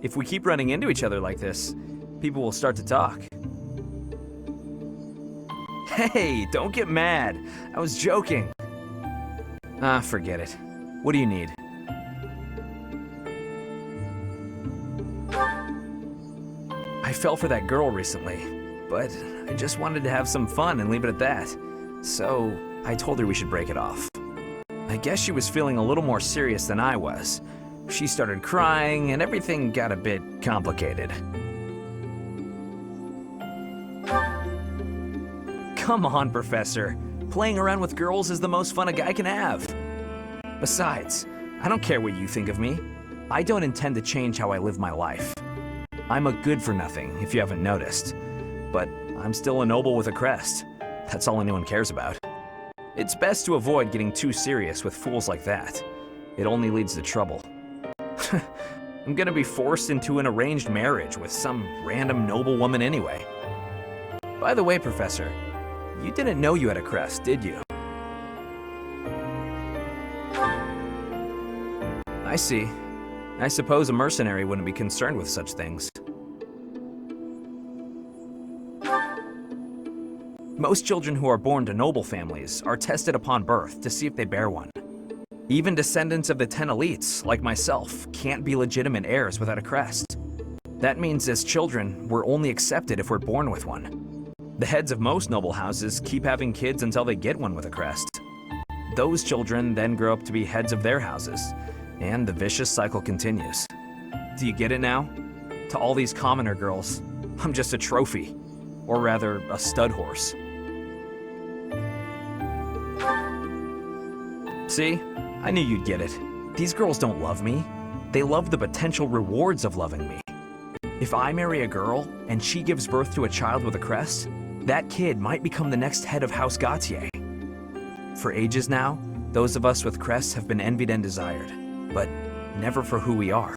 If we keep running into each other like this, people will start to talk. Hey, don't get mad. I was joking. Ah, forget it. What do you need? I fell for that girl recently, but I just wanted to have some fun and leave it at that. So I told her we should break it off. I guess she was feeling a little more serious than I was. She started crying, and everything got a bit complicated. Come on, Professor. Playing around with girls is the most fun a guy can have. Besides, I don't care what you think of me. I don't intend to change how I live my life. I'm a good-for-nothing, if you haven't noticed. But I'm still a noble with a crest. That's all anyone cares about. It's best to avoid getting too serious with fools like that. It only leads to trouble. I'm gonna be forced into an arranged marriage with some random noble woman anyway. By the way, Professor, you didn't know you had a crest, did you? I see. I suppose a mercenary wouldn't be concerned with such things. Most children who are born to noble families are tested upon birth to see if they bear one. Even descendants of the 10 elites, like myself, can't be legitimate heirs without a crest. That means as children, we're only accepted if we're born with one. The heads of most noble houses keep having kids until they get one with a crest. Those children then grow up to be heads of their houses, and the vicious cycle continues. Do you get it now? To all these commoner girls, I'm just a trophy, or rather, a stud horse. See? I knew you'd get it. These girls don't love me. They love the potential rewards of loving me. If I marry a girl and she gives birth to a child with a crest, that kid might become the next head of House Gautier. For ages now, those of us with crests have been envied and desired, but never for who we are.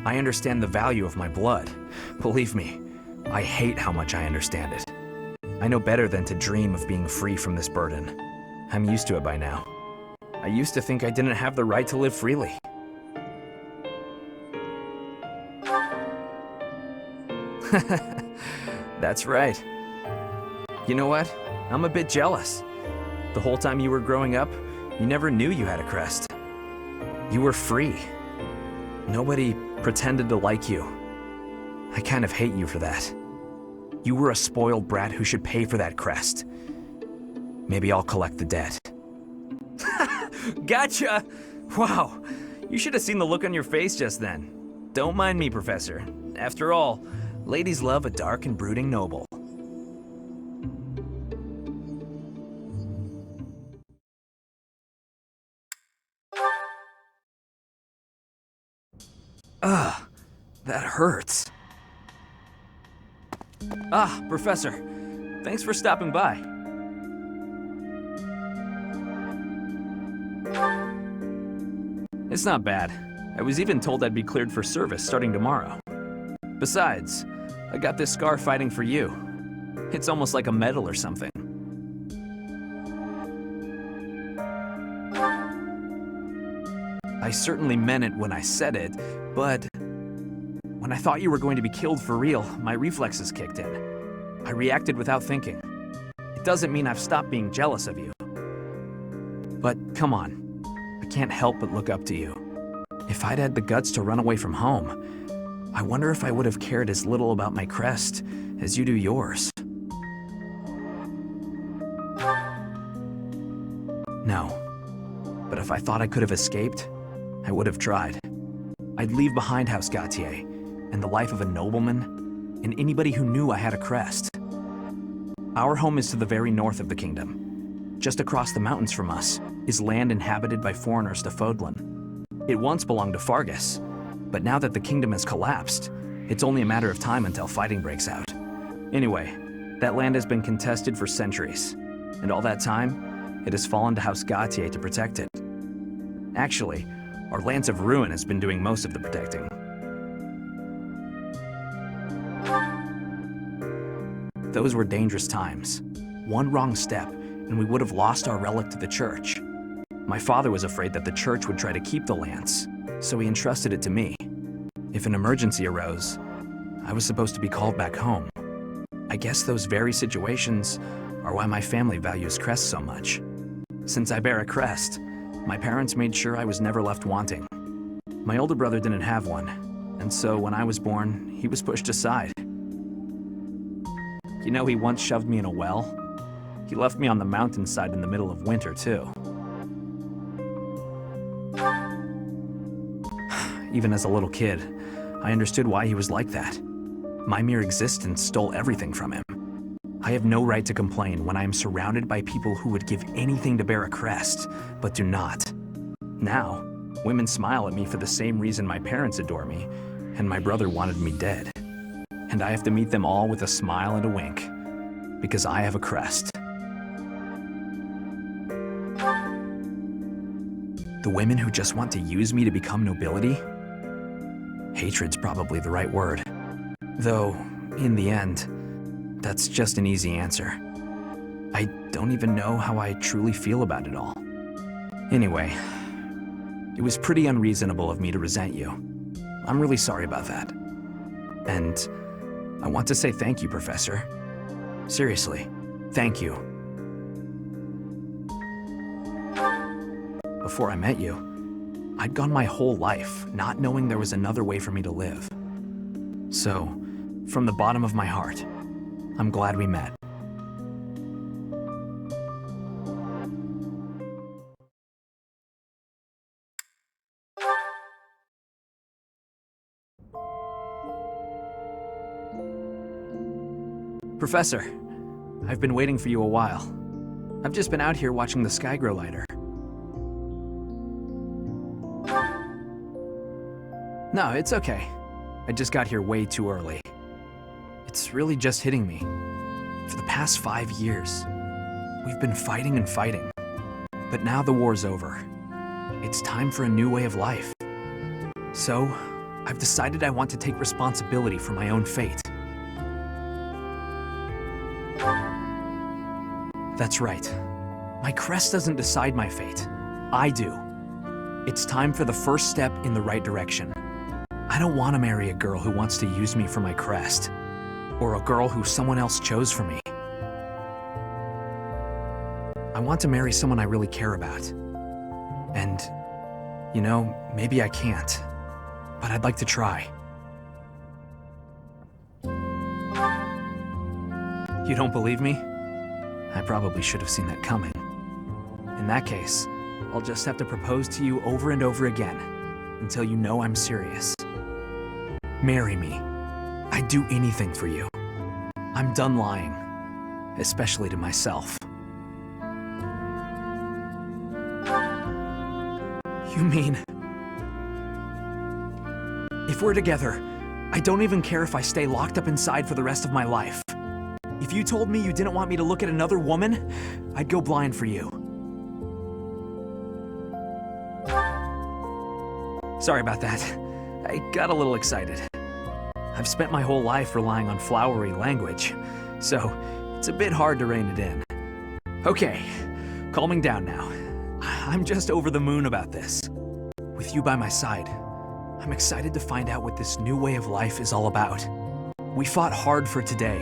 I understand the value of my blood. Believe me, I hate how much I understand it. I know better than to dream of being free from this burden. I'm used to it by now. I used to think I didn't have the right to live freely. That's right. You know what? I'm a bit jealous. The whole time you were growing up, you never knew you had a crest. You were free. Nobody pretended to like you. I kind of hate you for that. You were a spoiled brat who should pay for that crest. Maybe I'll collect the debt. Gotcha! Wow, you should have seen the look on your face just then. Don't mind me, Professor. After all, ladies love a dark and brooding noble. Ugh, that hurts. Ah, Professor, thanks for stopping by. It's not bad. I was even told I'd be cleared for service starting tomorrow. Besides, I got this scar fighting for you. It's almost like a medal or something. I certainly meant it when I said it, but when I thought you were going to be killed for real, my reflexes kicked in. I reacted without thinking. It doesn't mean I've stopped being jealous of you. But come on. I can't help but look up to you. If I'd had the guts to run away from home, I wonder if I would have cared as little about my crest as you do yours. No. But if I thought I could have escaped, I would have tried. I'd leave behind House Gautier and the life of a nobleman and anybody who knew I had a crest. Our home is to the very north of the kingdom. Just across the mountains from us is land inhabited by foreigners to Fodlan. It once belonged to Fargus, but now that the kingdom has collapsed, it's only a matter of time until fighting breaks out. Anyway, that land has been contested for centuries, and all that time, it has fallen to House Gautier to protect it. Actually, our Lance of Ruin has been doing most of the protecting. Those were dangerous times. One wrong step, and we would have lost our relic to the church. My father was afraid that the church would try to keep the lance, so he entrusted it to me. If an emergency arose, I was supposed to be called back home. I guess those very situations are why my family values crests so much. Since I bear a crest, my parents made sure I was never left wanting. My older brother didn't have one, and so when I was born, he was pushed aside. You know, he once shoved me in a well. He left me on the mountainside in the middle of winter, too. Even as a little kid, I understood why he was like that. My mere existence stole everything from him. I have no right to complain when I am surrounded by people who would give anything to bear a crest, but do not. Now, women smile at me for the same reason my parents adore me, and my brother wanted me dead. And I have to meet them all with a smile and a wink, because I have a crest. The women who just want to use me to become nobility? Hatred's probably the right word. Though, in the end, that's just an easy answer. I don't even know how I truly feel about it all. Anyway, it was pretty unreasonable of me to resent you. I'm really sorry about that. And I want to say thank you, Professor. Seriously, thank you. Before I met you, I'd gone my whole life not knowing there was another way for me to live. So, from the bottom of my heart, I'm glad we met. Professor, I've been waiting for you a while. I've just been out here watching the sky grow lighter. No, it's okay. I just got here way too early. It's really just hitting me. For the past 5 years, we've been fighting and fighting. But now the war's over. It's time for a new way of life. So, I've decided I want to take responsibility for my own fate. That's right. My crest doesn't decide my fate. I do. It's time for the first step in the right direction. I don't want to marry a girl who wants to use me for my crest, or a girl who someone else chose for me. I want to marry someone I really care about. And, you know, maybe I can't, but I'd like to try. You don't believe me? I probably should have seen that coming. In that case, I'll just have to propose to you over and over again, until you know I'm serious. Marry me. I'd do anything for you. I'm done lying, especially to myself. You mean... If we're together, I don't even care if I stay locked up inside for the rest of my life. If you told me you didn't want me to look at another woman, I'd go blind for you. Sorry about that. I got a little excited. I've spent my whole life relying on flowery language, so it's a bit hard to rein it in. Okay, calming down now. I'm just over the moon about this. With you by my side, I'm excited to find out what this new way of life is all about. We fought hard for today,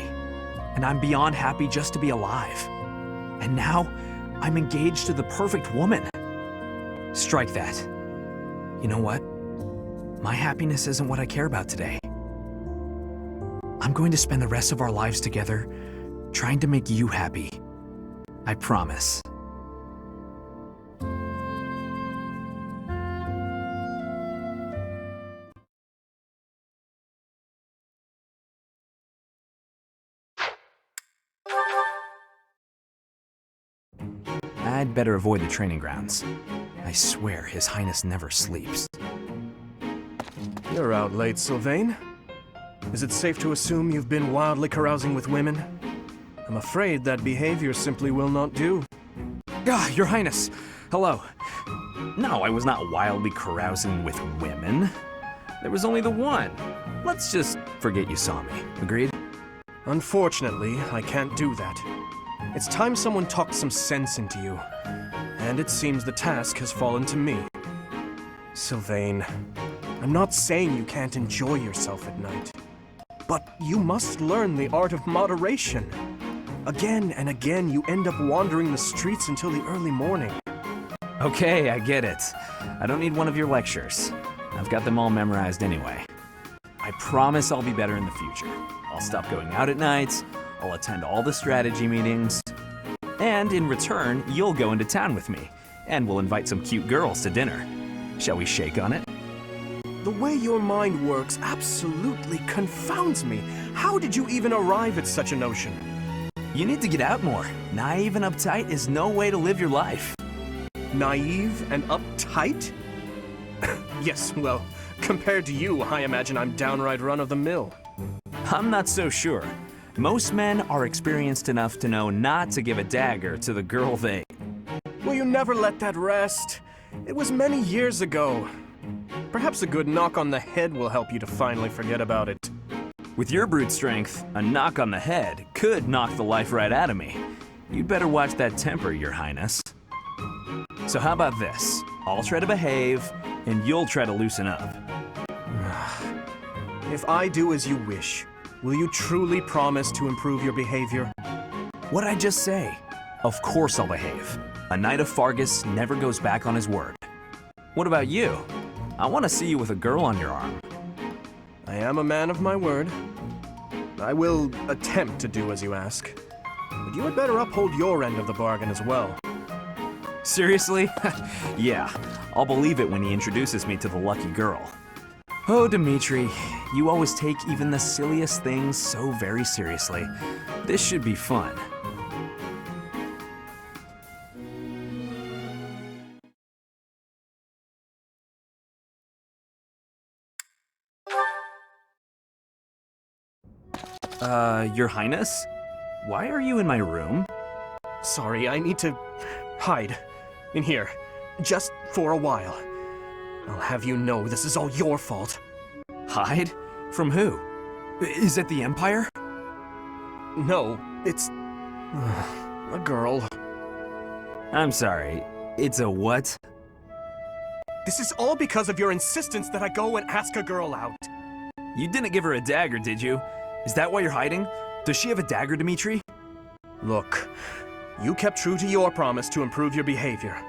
and I'm beyond happy just to be alive. And now, I'm engaged to the perfect woman. Strike that. You know what? My happiness isn't what I care about today. I'm going to spend the rest of our lives together trying to make you happy. I promise. I'd better avoid the training grounds. I swear His Highness never sleeps. You're out late, Sylvain. Is it safe to assume you've been wildly carousing with women? I'm afraid that behavior simply will not do. Ah, Your Highness. Hello. No, I was not wildly carousing with women. There was only the one. Let's just forget you saw me. Agreed? Unfortunately, I can't do that. It's time someone talked some sense into you. And it seems the task has fallen to me. Sylvain, I'm not saying you can't enjoy yourself at night. But you must learn the art of moderation. Again and again, you end up wandering the streets until the early morning. Okay, I get it. I don't need one of your lectures. I've got them all memorized anyway. I promise I'll be better in the future. I'll stop going out at night, I'll attend all the strategy meetings, and in return, you'll go into town with me, and we'll invite some cute girls to dinner. Shall we shake on it? The way your mind works absolutely confounds me. How did you even arrive at such a notion? You need to get out more. Naive and uptight is no way to live your life. Naive and uptight? Yes, well, compared to you, I imagine I'm downright run-of-the-mill. I'm not so sure. Most men are experienced enough to know not to give a dagger to the girl they... Will you never let that rest? It was many years ago. Perhaps a good knock on the head will help you to finally forget about it. With your brute strength, a knock on the head could knock the life right out of me. You'd better watch that temper, Your Highness. So how about this? I'll try to behave, and you'll try to loosen up. If I do as you wish, will you truly promise to improve your behavior? What'd I just say? Of course I'll behave. A knight of Fargus never goes back on his word. What about you? I want to see you with a girl on your arm. I am a man of my word. I will attempt to do as you ask. But you had better uphold your end of the bargain as well. Seriously? Yeah, I'll believe it when he introduces me to the lucky girl. Oh, Dimitri, you always take even the silliest things so very seriously. This should be fun. Your Highness? Why are you in my room? Sorry, I need to hide in here, just for a while. I'll have you know this is all your fault. Hide? From who? Is it the Empire? No, it's a girl. I'm sorry, it's a what? This is all because of your insistence that I go and ask a girl out. You didn't give her a dagger, did you? Is that why you're hiding? Does she have a dagger, Dimitri? Look, you kept true to your promise to improve your behavior.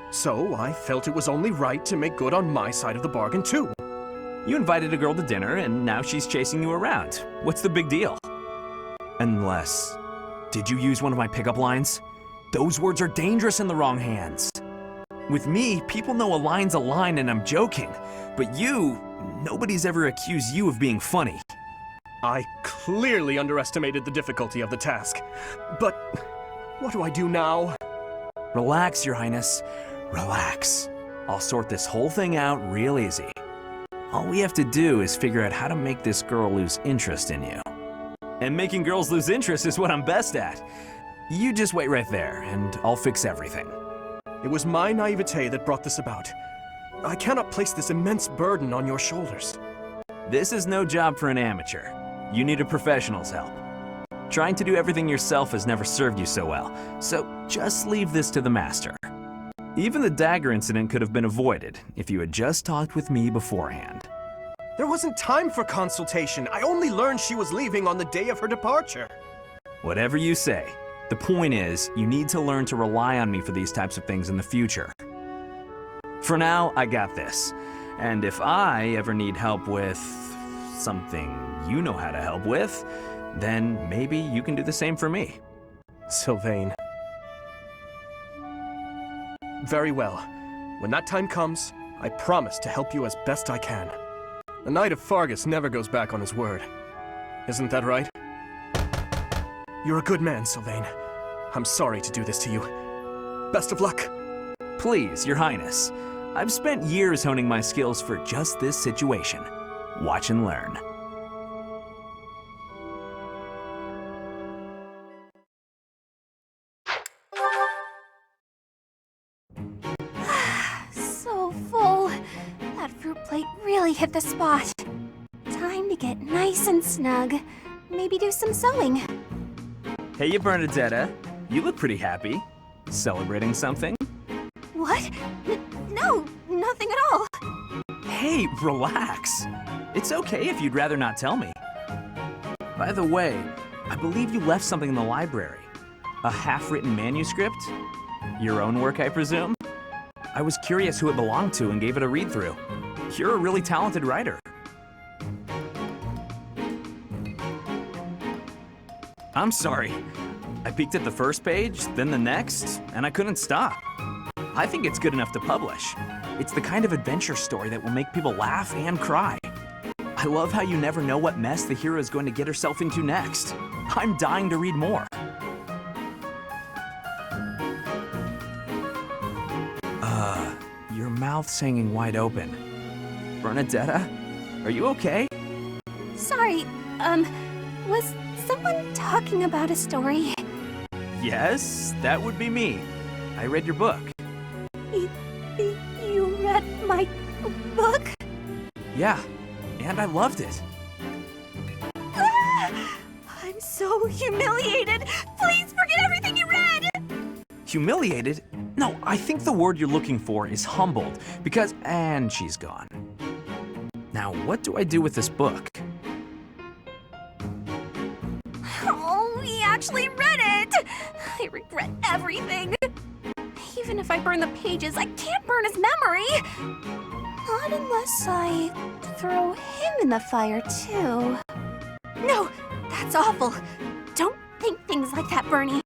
So I felt it was only right to make good on my side of the bargain, too. You invited a girl to dinner, and now she's chasing you around. What's the big deal? Unless... Did you use one of my pickup lines? Those words are dangerous in the wrong hands. With me, people know a line's a line and I'm joking. But you, nobody's ever accused you of being funny. I clearly underestimated the difficulty of the task. But what do I do now? Relax, Your Highness. Relax. I'll sort this whole thing out real easy. All we have to do is figure out how to make this girl lose interest in you. And making girls lose interest is what I'm best at. You just wait right there, and I'll fix everything. It was my naivete that brought this about. I cannot place this immense burden on your shoulders. This is no job for an amateur. You need a professional's help. Trying to do everything yourself has never served you so well, so just leave this to the master. Even the dagger incident could have been avoided if you had just talked with me beforehand. There wasn't time for consultation. I only learned she was leaving on the day of her departure. Whatever you say. The point is, you need to learn to rely on me for these types of things in the future. For now, I got this. And if I ever need help with something you know how to help with, then maybe you can do the same for me. Sylvain. Very well. When that time comes, I promise to help you as best I can. A knight of Fargus never goes back on his word. Isn't that right? You're a good man, Sylvain. I'm sorry to do this to you. Best of luck. Please, Your Highness. I've spent years honing my skills for just this situation. Watch and learn. So full. That fruit plate really hit the spot. Time to get nice and snug. Maybe do some sewing. Hey, Bernadetta. You look pretty happy. Celebrating something? What? No, nothing at all. Hey, relax. It's okay if you'd rather not tell me. By the way, I believe you left something in the library. A half-written manuscript? Your own work, I presume? I was curious who it belonged to and gave it a read-through. You're a really talented writer. I'm sorry. I peeked at the first page, then the next, and I couldn't stop. I think it's good enough to publish. It's the kind of adventure story that will make people laugh and cry. I love how you never know what mess the hero is going to get herself into next. I'm dying to read more. Your mouth's hanging wide open. Bernadetta, are you okay? Sorry, was someone talking about a story? Yes, that would be me. I read your book. You read my book? Yeah, and I loved it. I'm so humiliated. Please forget everything you read. Humiliated? No, I think the word you're looking for is humbled, because... And she's gone. Now, what do I do with this book? Oh, he actually read it. I regret everything. Even if I burn the pages, I can't burn his memory. Not unless I throw him in the fire, too. No, that's awful. Don't think things like that, Bernie.